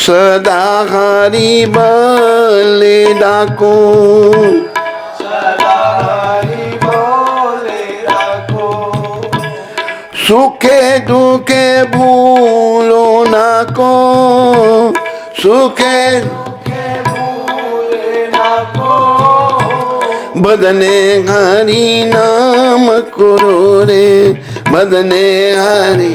सदा हरि बोले डाको, सदा हरि बोले डाको, सुखे दुखे भूलो ना को, सुखे भूले डाको, बदने हरि नाम करो रे, बदने हरि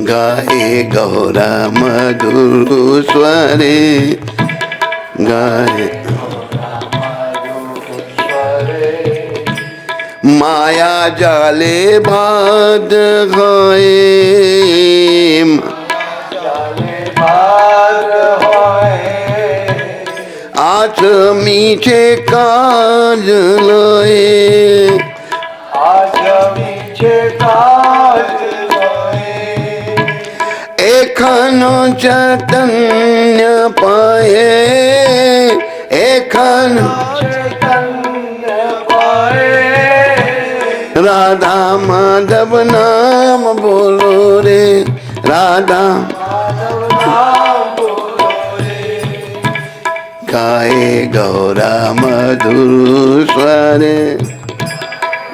गाए गौरा मधुर स्वरे, गाए माया जाले बाध गए, आज मीठे काज लोए, आज मीठे काज एखनो चैतन्य पाए, एखनो चैतन्य पाए, राधा माधव नाम बोलो रे, राधा माधव नाम बोलो रे, गाए गौरा मधुर स्वरे,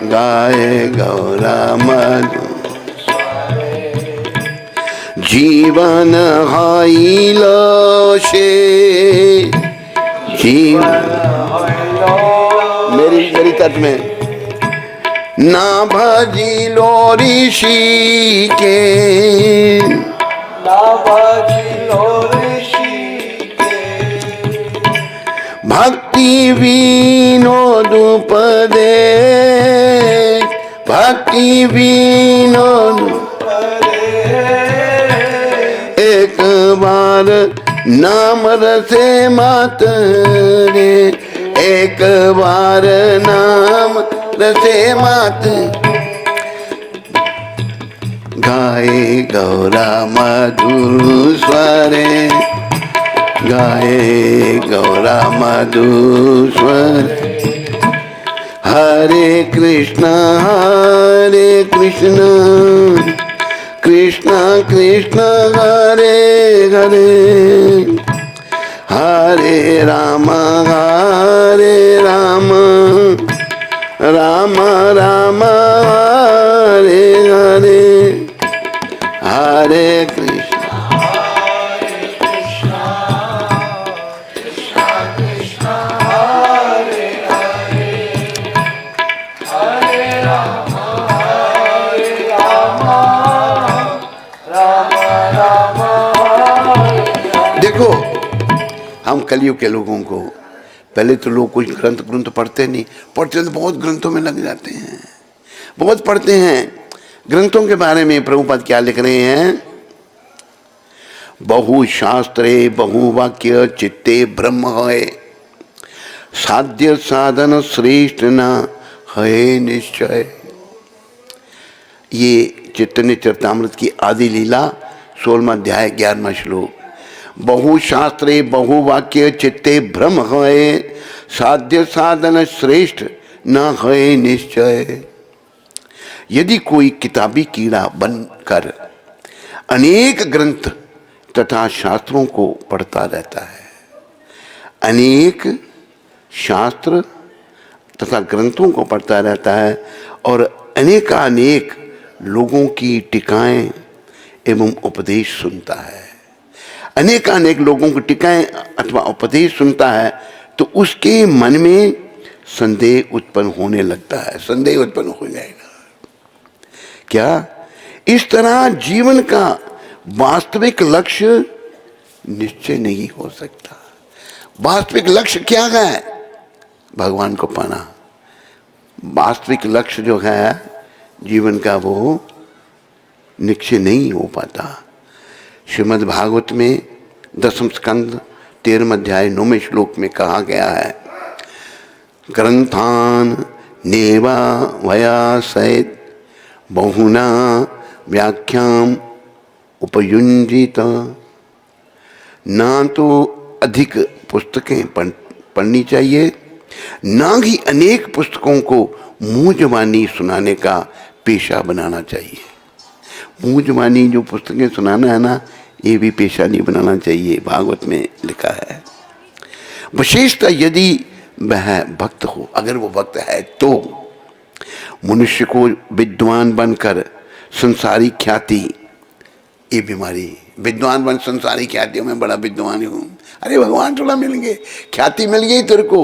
गाए गौरा मधुर जीवन हाइलो से, जीवन मेरी तट में ना भजी लो ऋषि के, ना भजी लो ऋषि के, भक्ति विनोद उपदेश, भक्ति विनोद एक बार नाम रसे मात रे, एक बार नाम रसे मात, गाए गौरा मधुर स्वरे, गाए गौरा मधुर स्वरे, हरे कृष्ण कृष्ण कृष्ण हरे हरे, हरे राम राम राम हरे हरे, हरे कृष्ण देखो, हम कलयुग के लोगों को, पहले तो लोग कुछ ग्रंथ पढ़ते नहीं, पढ़ते तो बहुत ग्रंथों में लग जाते हैं, बहुत पढ़ते हैं। ग्रंथों के बारे में प्रभुपाद क्या लिख रहे हैं? बहु शास्त्रे बहु वाक्य चित्ते ब्रह्म है, साध्य साधन श्रेष्ठ न है निश्चय। ये चैतन्य चरितामृत की आदि लीला 16वां अध्याय 11वां श्लोक। बहु शास्त्रे बहु वाक्य चित्ते भ्रम है, साध्य साधन श्रेष्ठ न है निश्चय। यदि कोई किताबी कीड़ा बनकर अनेक ग्रंथ तथा शास्त्रों को पढ़ता रहता है, अनेक शास्त्र तथा ग्रंथों को पढ़ता रहता है और अनेकानेक लोगों की टीकाएं एवं उपदेश सुनता है, अनेकानेक लोगों की टीकाएं अथवा उपदेश सुनता है, तो उसके मन में संदेह उत्पन्न होने लगता है, संदेह उत्पन्न हो जाएगा। क्या इस तरह जीवन का वास्तविक लक्ष्य निश्चय नहीं हो सकता? वास्तविक लक्ष्य क्या है? भगवान को पाना। वास्तविक लक्ष्य जो है जीवन का, वो निश्चय नहीं हो पाता। श्रीमद् भागवत में 10वें स्कंद 13वें अध्याय 9वें श्लोक में कहा गया है, ग्रंथान नेवा वया सहित बहुना व्याख्याम उपयुंजित। ना तो अधिक पुस्तकें पढ़नी चाहिए, ना ही अनेक पुस्तकों को मुंह जबानी सुनाने का पेशा बनाना चाहिए। मुँह जुबानी जो पुस्तकें सुनाना है ना, ये भी पेशा नहीं बनाना चाहिए, भागवत में लिखा है। विशेषतः यदि वह भक्त हो, अगर वो भक्त है तो मनुष्य को विद्वान बनकर संसारी ख्याति, ये बीमारी, विद्वान बन संसारी ख्यातियों में बड़ा विद्वान हूँ, अरे भगवान थोड़ा मिल गए, ख्याति मिल गई तेरे को।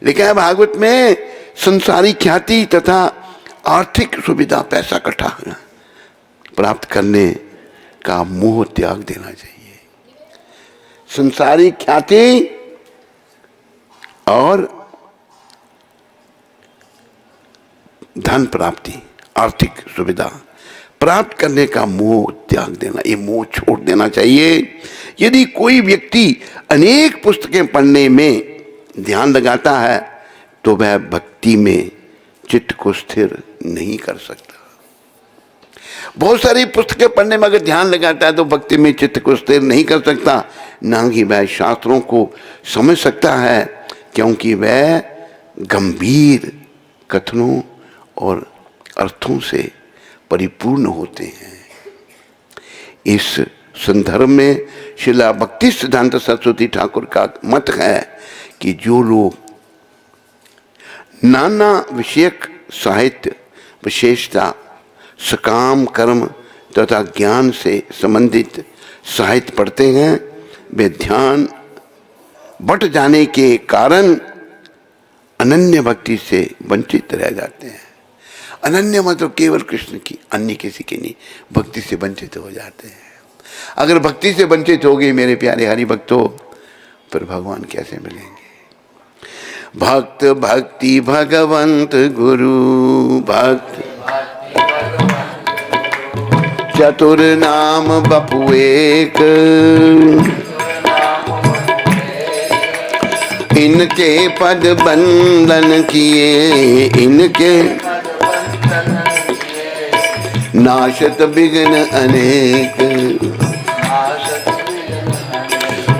लिखा है भागवत में, संसारी ख्याति तथा आर्थिक सुविधा, पैसा इकट्ठा प्राप्त करने का मोह त्याग देना चाहिए। संसारी ख्याति और धन प्राप्ति, आर्थिक सुविधा प्राप्त करने का मोह त्याग देना, ये मोह छोड़ देना चाहिए। यदि कोई व्यक्ति अनेक पुस्तकें पढ़ने में ध्यान लगाता है तो वह भक्ति में चित्त को स्थिर नहीं कर सकता। बहुत सारी पुस्तकें पढ़ने में अगर ध्यान लगाता है तो भक्ति में चित्त को स्थिर नहीं कर सकता, ना ही वह शास्त्रों को समझ सकता है, क्योंकि वह गंभीर कथनों और अर्थों से परिपूर्ण होते हैं। इस संदर्भ में श्रीला भक्ति सिद्धांत सरस्वती ठाकुर का मत है कि जो लोग नाना विषयक साहित्य, विशेषता सकाम कर्म तथा ज्ञान से संबंधित साहित्य पढ़ते हैं, वे ध्यान बट जाने के कारण अनन्य भक्ति से वंचित रह जाते हैं। अनन्य मतलब केवल कृष्ण की, अन्य किसी की नहीं, भक्ति से वंचित हो जाते हैं। अगर भक्ति से वंचित हो गए मेरे प्यारे हरि भक्तों, फिर भगवान कैसे मिलेंगे? भक्त भक्ति भगवंत गुरु भक्त चतुर नाम बपु एक, इनके पद बंदन किए, इनके नाशत विघ्न अनेक।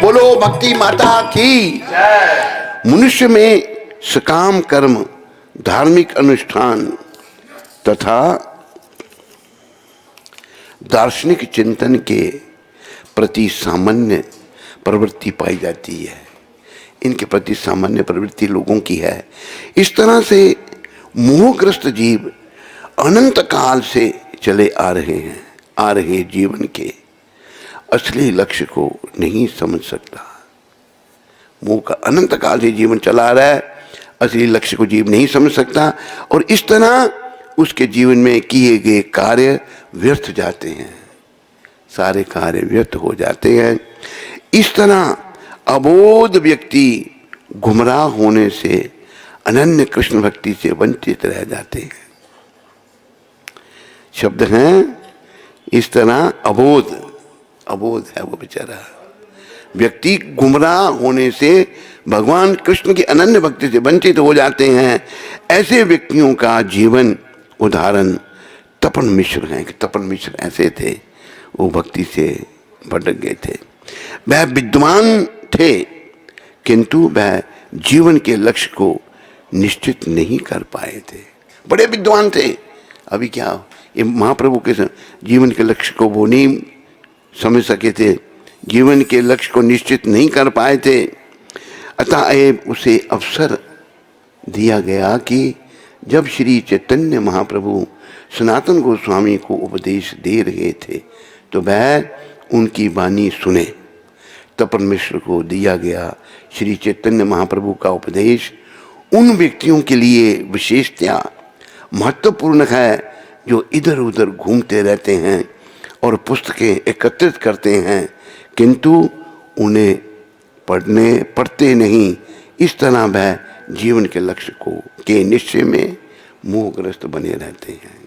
बोलो भक्ति माता की। मनुष्य में सकाम कर्म, धार्मिक अनुष्ठान तथा दार्शनिक चिंतन के प्रति सामान्य प्रवृत्ति पाई जाती है। इनके प्रति सामान्य प्रवृत्ति लोगों की है। इस तरह से मोहग्रस्त जीव अनंत काल से चले आ रहे जीवन के असली लक्ष्य को नहीं समझ सकता। मोह का अनंत काल से जीवन चला आ रहा है, असली लक्ष्य को जीव नहीं समझ सकता, और इस तरह उसके जीवन में किए गए कार्य व्यर्थ जाते हैं, सारे कार्य व्यर्थ हो जाते हैं। इस तरह अबोध व्यक्ति गुमराह होने से, अनन्य कृष्ण भक्ति से वंचित रह जाते हैं। शब्द हैं इस तरह अबोध है वो बेचारा व्यक्ति, गुमराह होने से भगवान कृष्ण की अनन्य भक्ति से वंचित हो जाते हैं। ऐसे व्यक्तियों का जीवन उदाहरण तपन मिश्र हैं कि तपन मिश्र ऐसे थे, वो भक्ति से भटक गए थे। वह विद्वान थे किंतु वह जीवन के लक्ष्य को निश्चित नहीं कर पाए थे। बड़े विद्वान थे, अभी क्या ये महाप्रभु के जीवन के लक्ष्य को वो नहीं समझ सके थे, जीवन के लक्ष्य को निश्चित नहीं कर पाए थे। अतः उसे अवसर दिया गया कि जब श्री चैतन्य महाप्रभु सनातन गोस्वामी को उपदेश दे रहे थे तो वह उनकी वाणी सुने। तपन मिश्र को दिया गया श्री चैतन्य महाप्रभु का उपदेश उन व्यक्तियों के लिए विशेषतया महत्वपूर्ण है जो इधर उधर घूमते रहते हैं और पुस्तकें एकत्रित करते हैं किंतु उन्हें पढ़ते नहीं। इस तरह वह जीवन के लक्ष्य के निश्चय में मोहग्रस्त बने रहते हैं।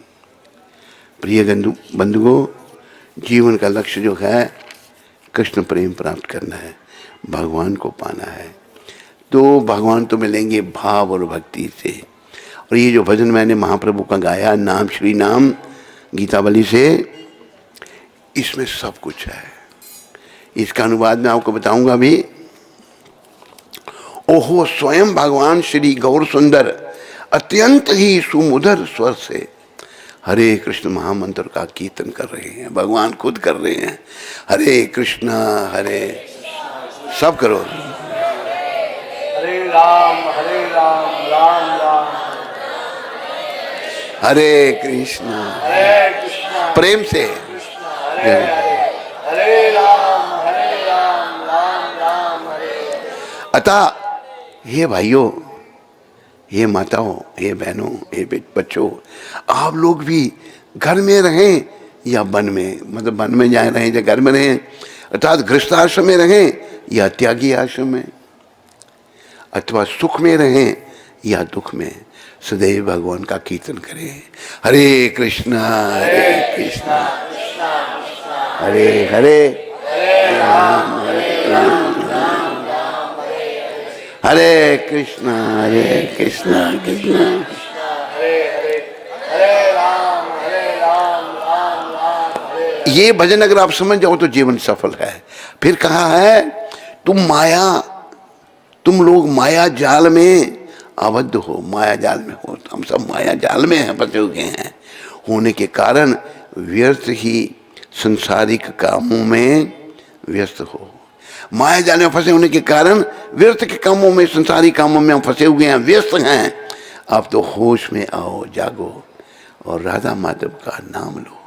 प्रिय बंधुओं, जीवन का लक्ष्य जो है कृष्ण प्रेम प्राप्त करना है, भगवान को पाना है। तो भगवान तो मिलेंगे भाव और भक्ति से। और ये जो भजन मैंने महाप्रभु का गाया, नाम श्री नाम गीतावली से, इसमें सब कुछ है। इसका अनुवाद मैं आपको बताऊंगा अभी। ओहो स्वयं भगवान श्री गौर सुंदर अत्यंत ही सुमधुर स्वर से हरे कृष्ण महामंत्र का कीर्तन कर रहे हैं, भगवान खुद कर रहे हैं। हरे कृष्ण हरे, सब करो। हरे राम राम राम, हरे कृष्ण, प्रेम से हरे हरे, हरे राम राम राम, हरे। अतः हे भाइयों, हे माताओं, हे बहनों, हे बच्चों, आप लोग भी घर में रहें या वन में, मतलब वन में जाए रहें या घर में रहें, अर्थात गृहस्थाश्रम में रहें या त्यागी आश्रम में, अथवा सुख में रहें या दुख में, सदैव भगवान का कीर्तन करें। हरे कृष्णा हरे हरे, हरे कृष्णा कृष्णा हरे राम राम, ये भजन अगर आप समझ जाओ तो जीवन सफल है। फिर कहा है तुम लोग माया जाल में आबद्ध हो, माया जाल में हो, हम सब माया जाल में हैं, फंसे हुए हैं, होने के कारण व्यर्थ ही संसारिक कामों में व्यस्त हो। माया जाल में फंसे होने के कारण व्यर्थ के कामों में, संसारिक कामों में हम फंसे हुए हैं, व्यस्त हैं। आप तो होश में आओ, जागो और राधा माधव का नाम लो,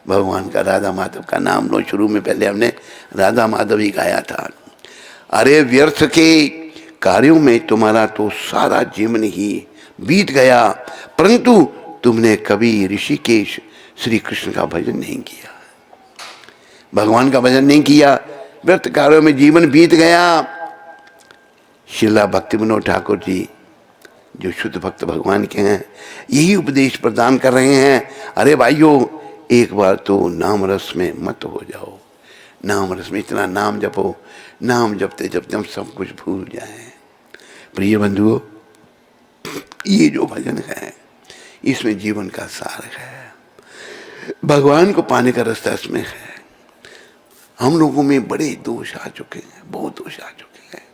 भगवान का राधा माधव का नाम लो। शुरू में पहले हमने राधा माधव ही गाया था। अरे व्यर्थ के कार्यों में तुम्हारा तो सारा जीवन ही बीत गया, परंतु तुमने कभी ऋषिकेश श्री कृष्ण का भजन नहीं किया, भगवान का भजन नहीं किया, व्यर्थ कार्यों में जीवन बीत गया। शिला भक्ति विनोद ठाकुर जी जो शुद्ध भक्त भगवान के हैं, यही उपदेश प्रदान कर रहे हैं। अरे भाइयों, एक बार तो नाम रस में मत हो जाओ, नाम रस में इतना नाम जपो, नाम जपते जपते हम सब कुछ भूल जाएं। प्रिय बंधुओं, ये जो भजन है इसमें जीवन का सार है, भगवान को पाने का रास्ता इसमें है। हम लोगों में बड़े दोष आ चुके हैं, बहुत दोष आ चुके हैं।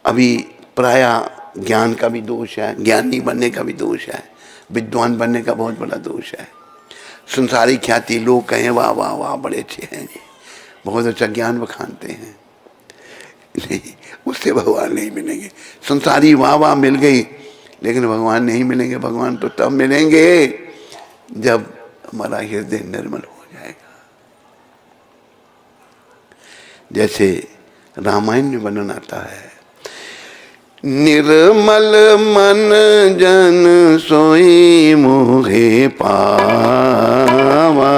अभी प्राय ज्ञान का भी दोष है, ज्ञानी बनने का भी दोष है, विद्वान बनने का बहुत बड़ा दोष है। संसारी ख्याति, लोग कहें वाह वाह वाह बड़े अच्छे हैं जी, बहुत अच्छा ज्ञान बखानते हैं, नहीं, उससे भगवान नहीं मिलेंगे। संसारी वाह वाह मिल गई लेकिन भगवान नहीं मिलेंगे। भगवान तो तब मिलेंगे जब हमारा हृदय निर्मल हो जाएगा। जैसे रामायण में वर्णन आता है, निर्मल मन जन सोई मोहे पावा,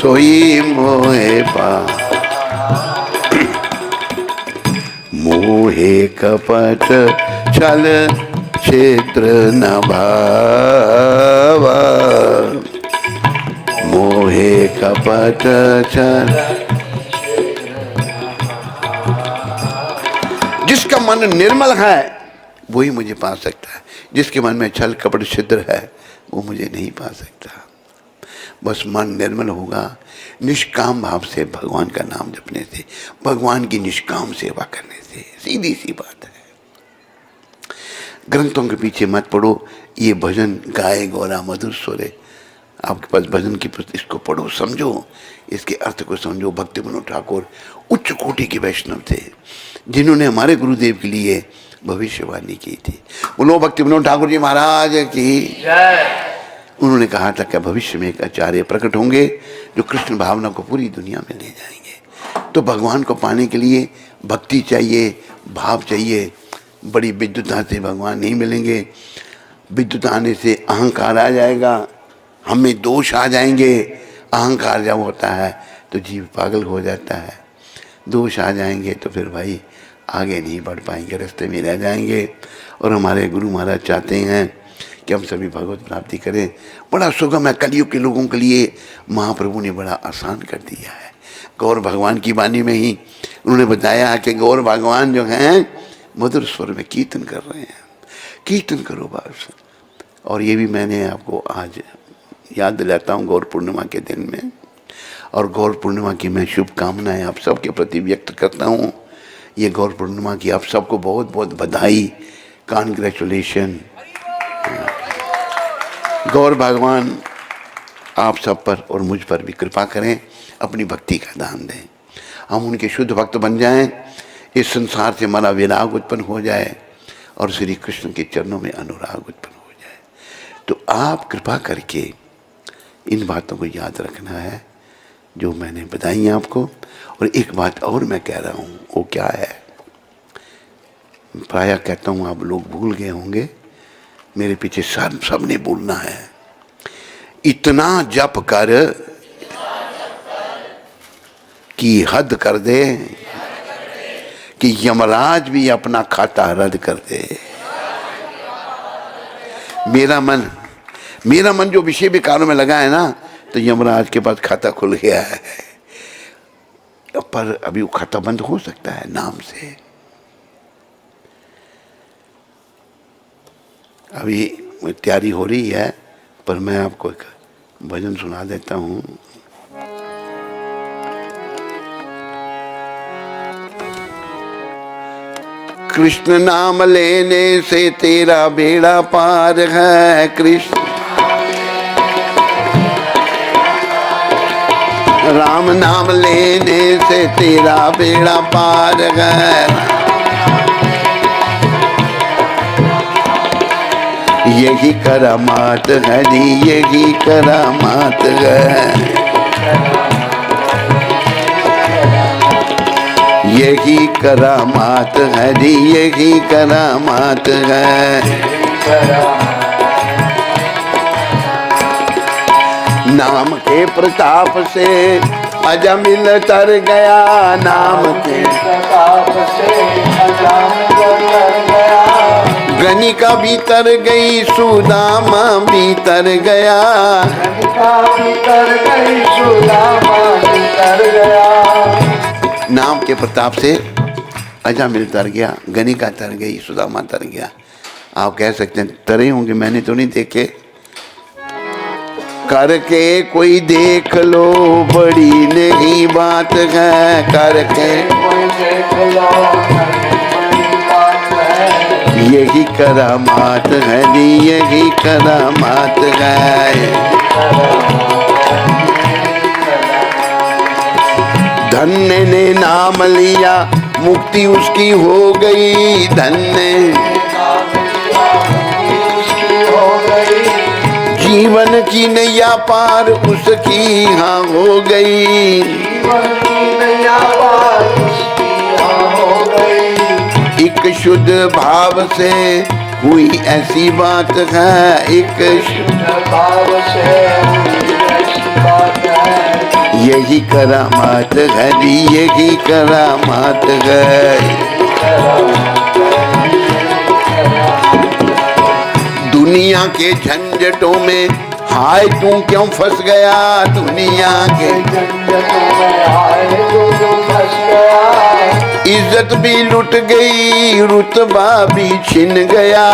सोई मोहे पावा, मोहे कपट छल क्षेत्र न भावा, मोहे कपट छल। जिसका मन निर्मल है वही मुझे पा सकता है, जिसके मन में छल कपट छिद्र है वो मुझे नहीं पा सकता। बस मन निर्मल होगा, निष्काम भाव से भगवान का नाम जपने से, भगवान की निष्काम सेवा करने से, सीधी सी बात है। ग्रंथों के पीछे मत पढ़ो, ये भजन गाए गौरा मधुर स्वरे, आपके पास भजन की पुस्तक, इसको पढ़ो, समझो, इसके अर्थ को समझो। भक्ति विनोद ठाकुर उच्च कोटि के वैष्णव थे जिन्होंने हमारे गुरुदेव के लिए भविष्यवाणी की थी। बोलो भक्ति विनोद ठाकुर जी महाराज की जय। उन्होंने कहा था कि भविष्य में एक आचार्य प्रकट होंगे जो कृष्ण भावना को पूरी दुनिया में ले जाएंगे। तो भगवान को पाने के लिए भक्ति चाहिए, भाव चाहिए। बड़ी विद्युता से भगवान नहीं मिलेंगे, विद्युत आने से अहंकार आ जाएगा, हमें दोष आ जाएंगे। अहंकार जब होता है तो जीव पागल हो जाता है, दोष आ जाएंगे तो फिर भाई आगे नहीं बढ़ पाएंगे, रास्ते में रह जाएंगे। और हमारे गुरु महाराज चाहते हैं कि हम सभी भगवत प्राप्ति करें। बड़ा सुगम है, कलयुग के लोगों के लिए महाप्रभु ने बड़ा आसान कर दिया है। गौर भगवान की वाणी में ही उन्होंने बताया कि गौर भगवान जो हैं मधुर स्वर में कीर्तन कर रहे हैं, कीर्तन करो बस। और ये भी मैंने आपको आज याद दिलाता हूँ गौर पूर्णिमा के दिन में, और गौर पूर्णिमा की मैं शुभकामनाएं आप सबके प्रति व्यक्त करता हूँ। ये गौर पूर्णिमा की आप सबको बहुत बहुत बधाई, कॉन्ग्रेचुलेशन। गौर भगवान आप सब पर और मुझ पर भी कृपा करें, अपनी भक्ति का दान दें, हम उनके शुद्ध भक्त बन जाएं, इस संसार से हमारा विराग उत्पन्न हो जाए और श्री कृष्ण के चरणों में अनुराग उत्पन्न हो जाए। तो आप कृपा करके इन बातों को याद रखना है जो मैंने बताई हैं आपको। और एक बात और मैं कह रहा हूँ, वो क्या है, प्रायः कहता हूँ आप लोग भूल गए होंगे, मेरे पीछे सब ने बोलना है, इतना जप कर कि हद कर दे कि यमराज भी अपना खाता रद्द कर दे। मेरा मन जो विषय विकारों में लगा है ना, तो यमराज के पास खाता खुल गया है, पर अभी वो खाता बंद हो सकता है नाम से। अभी तैयारी हो रही है, पर मैं आपको एक भजन सुना देता हूँ। कृष्ण नाम लेने से तेरा बेड़ा पार है, कृष्ण राम नाम लेने से तेरा बेड़ा पार है। यही करामात है जी, यही करामात है, यही करामात है जी, यही करामात है। नाम के प्रताप से अजमिल तर गया, नाम के प्रताप से अजमिल तर गया। गनिका भीतर गई, सुदामा भीतर गया, गनिका भीतर गई, सुदामा भीतर गया। नाम के प्रताप से अजमिल तर गया, गनिका तर गई, सुदामा तर गया। आप कह सकते हैं तरे होंगे, मैंने तो नहीं देखे। करके कोई देख लो, बड़ी नहीं बात है, करके कोई देख लो, बड़ी बात है। यही करामात है जी, यही करामात है। धन्य ने नाम लिया, मुक्ति उसकी हो गई, धन्य जीवन की नैया पार उसकी हाँ हो गई, जीवन की नैया पार उसकी हाँ हो गई। एक शुद्ध भाव से हुई ऐसी बात है, एक शुद्ध भाव से हुई ऐसी बात है। यही करामात है जी, यही करामात है। दुनिया के झंझटों में हाय तू क्यों फंस गया, दुनिया के झंझटों में हाय तू क्यों फंस गया। इज्जत भी लुट गई, रुतबा भी छिन गया,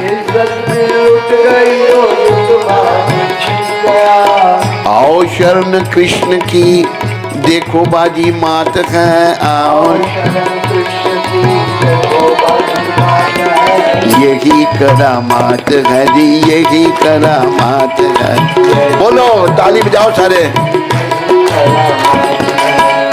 इज्जत भी लुट गई, रुतबा भी छिन गया। आओ शरण कृष्ण की देखो बाजी मात है, आओ शरण कृष्ण की देखो बाजी मात है। यही करामात है जी, यही करामात है। बोलो ताली बजाओ सारे।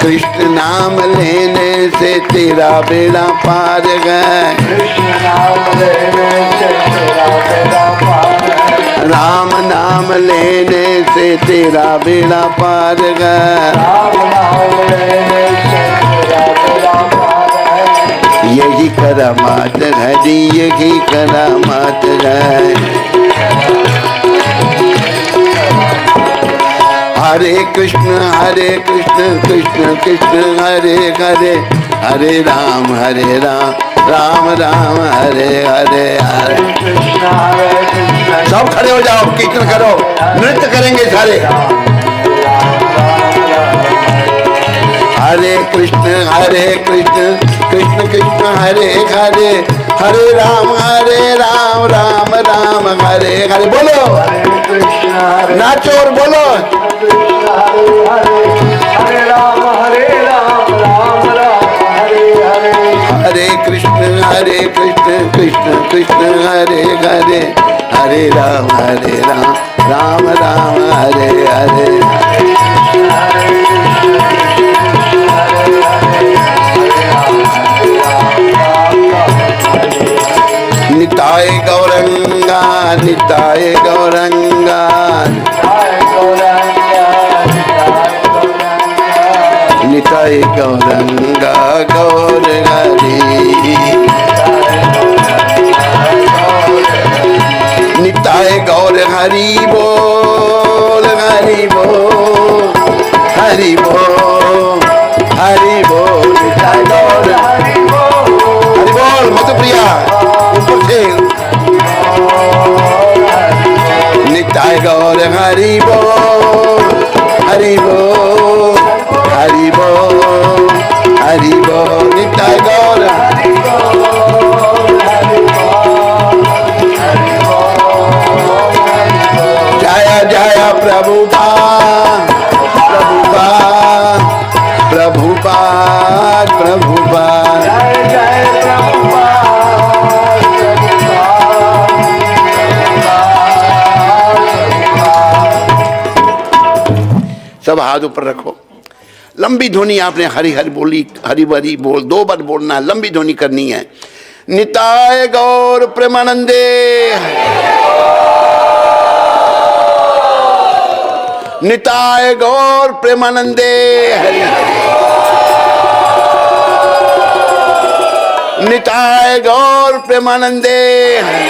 कृष्ण नाम लेने से तेरा बेड़ा पार है, कृष्ण नाम लेने से तेरा बेड़ा पार है। राम नाम लेने से तेरा बेड़ा पार है, राम नाम लेने से तेरा बेड़ा पार है। यही करामात है जी, यही करामात है। हरे कृष्ण कृष्ण कृष्ण हरे हरे, हरे राम राम राम हरे हरे, हरे कृष्ण हरे कृष्ण। सब खड़े हो जाओ, कीर्तन करो, नृत्य करेंगे सारे। हरे कृष्ण कृष्ण कृष्ण हरे हरे, हरे राम राम राम हरे हरे। बोलो नाचो और बोलो हरे राम राम राम हरे हरे। हरे कृष्ण कृष्ण कृष्ण हरे हरे, हरे राम राम राम हरे हरे। निताय गौरंगा निताय गौरंगा, निताय गौरंगा गौर हरि, निताय गौर हरि बोल हरि बोल हरि बोल हरि बोल, निताय गौर हरि बोल मधुप्रिया ऊपर से, निताय गौर हरि बोल हरि बोल हरि बोल हरि बोल, निताय गौर हरि बोल हरि बोल हरि बोल, जय जय प्रभुपाद प्रभुपाद प्रभुपाद प्रभुपाद, जय जय प्रभुपाद प्रभुपाद। सब हाथ ऊपर रखो, लंबी ध्वनि आपने हरि हरि बोली, हरि हरि बोल 2 बार बोलना, लंबी ध्वनि करनी है। निताय गौर प्रेमानंदे, निताय गौर प्रेमानंदे हरि, निताय गौर प्रेमानंदे हरि।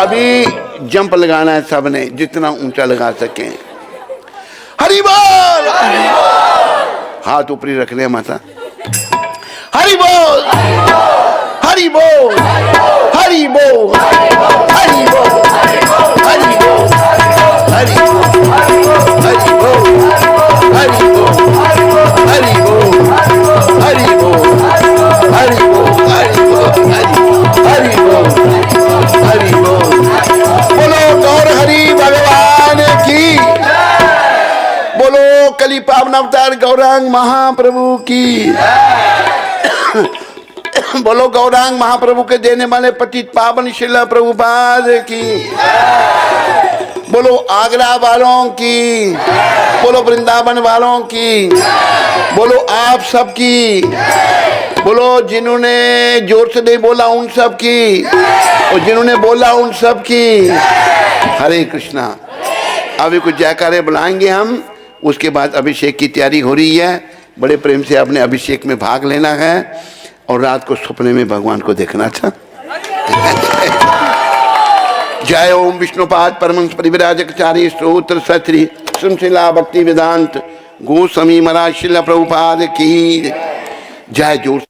अभी जंप लगाना है सबने, जितना ऊंचा लगा सकें। हरि बोल, हाथ ऊपरी रख ले माता। हरि बोल हरि बोल हरि बोल हरि बोल हरि बोल हरि बोल हरि बोल हरि बोल हरि बोल हरि बोल हरि बोल हरि बोल हरि बोल। बोलो गौर हरि भगवान की, बोलो कली पावन अवतार गौरांग महाप्रभु की, बोलो गौरांग महाप्रभु के देने वाले पतित पावन शिला प्रभुपाद की, बोलो आगरा वालों की, बोलो वृंदावन वालों की, बोलो आप सब की, बोलो जिन्होंने जोर से नहीं बोला उन सब की, और जिन्होंने बोला उन सब की। हरे कृष्णा। अभी कुछ जयकारे बुलाएंगे हम, उसके बाद अभिषेक की तैयारी हो रही है। बड़े प्रेम से आपने अभिषेक में भाग लेना है और रात को सपने में भगवान को देखना था। जय ओम विष्णुपाद परमहंस परिव्राजकाचार्य स्तोत्र सत्री सुनशिला भक्ति वेदांत गोस्वामी महाराज शिला प्रभुपाद की जय। जोर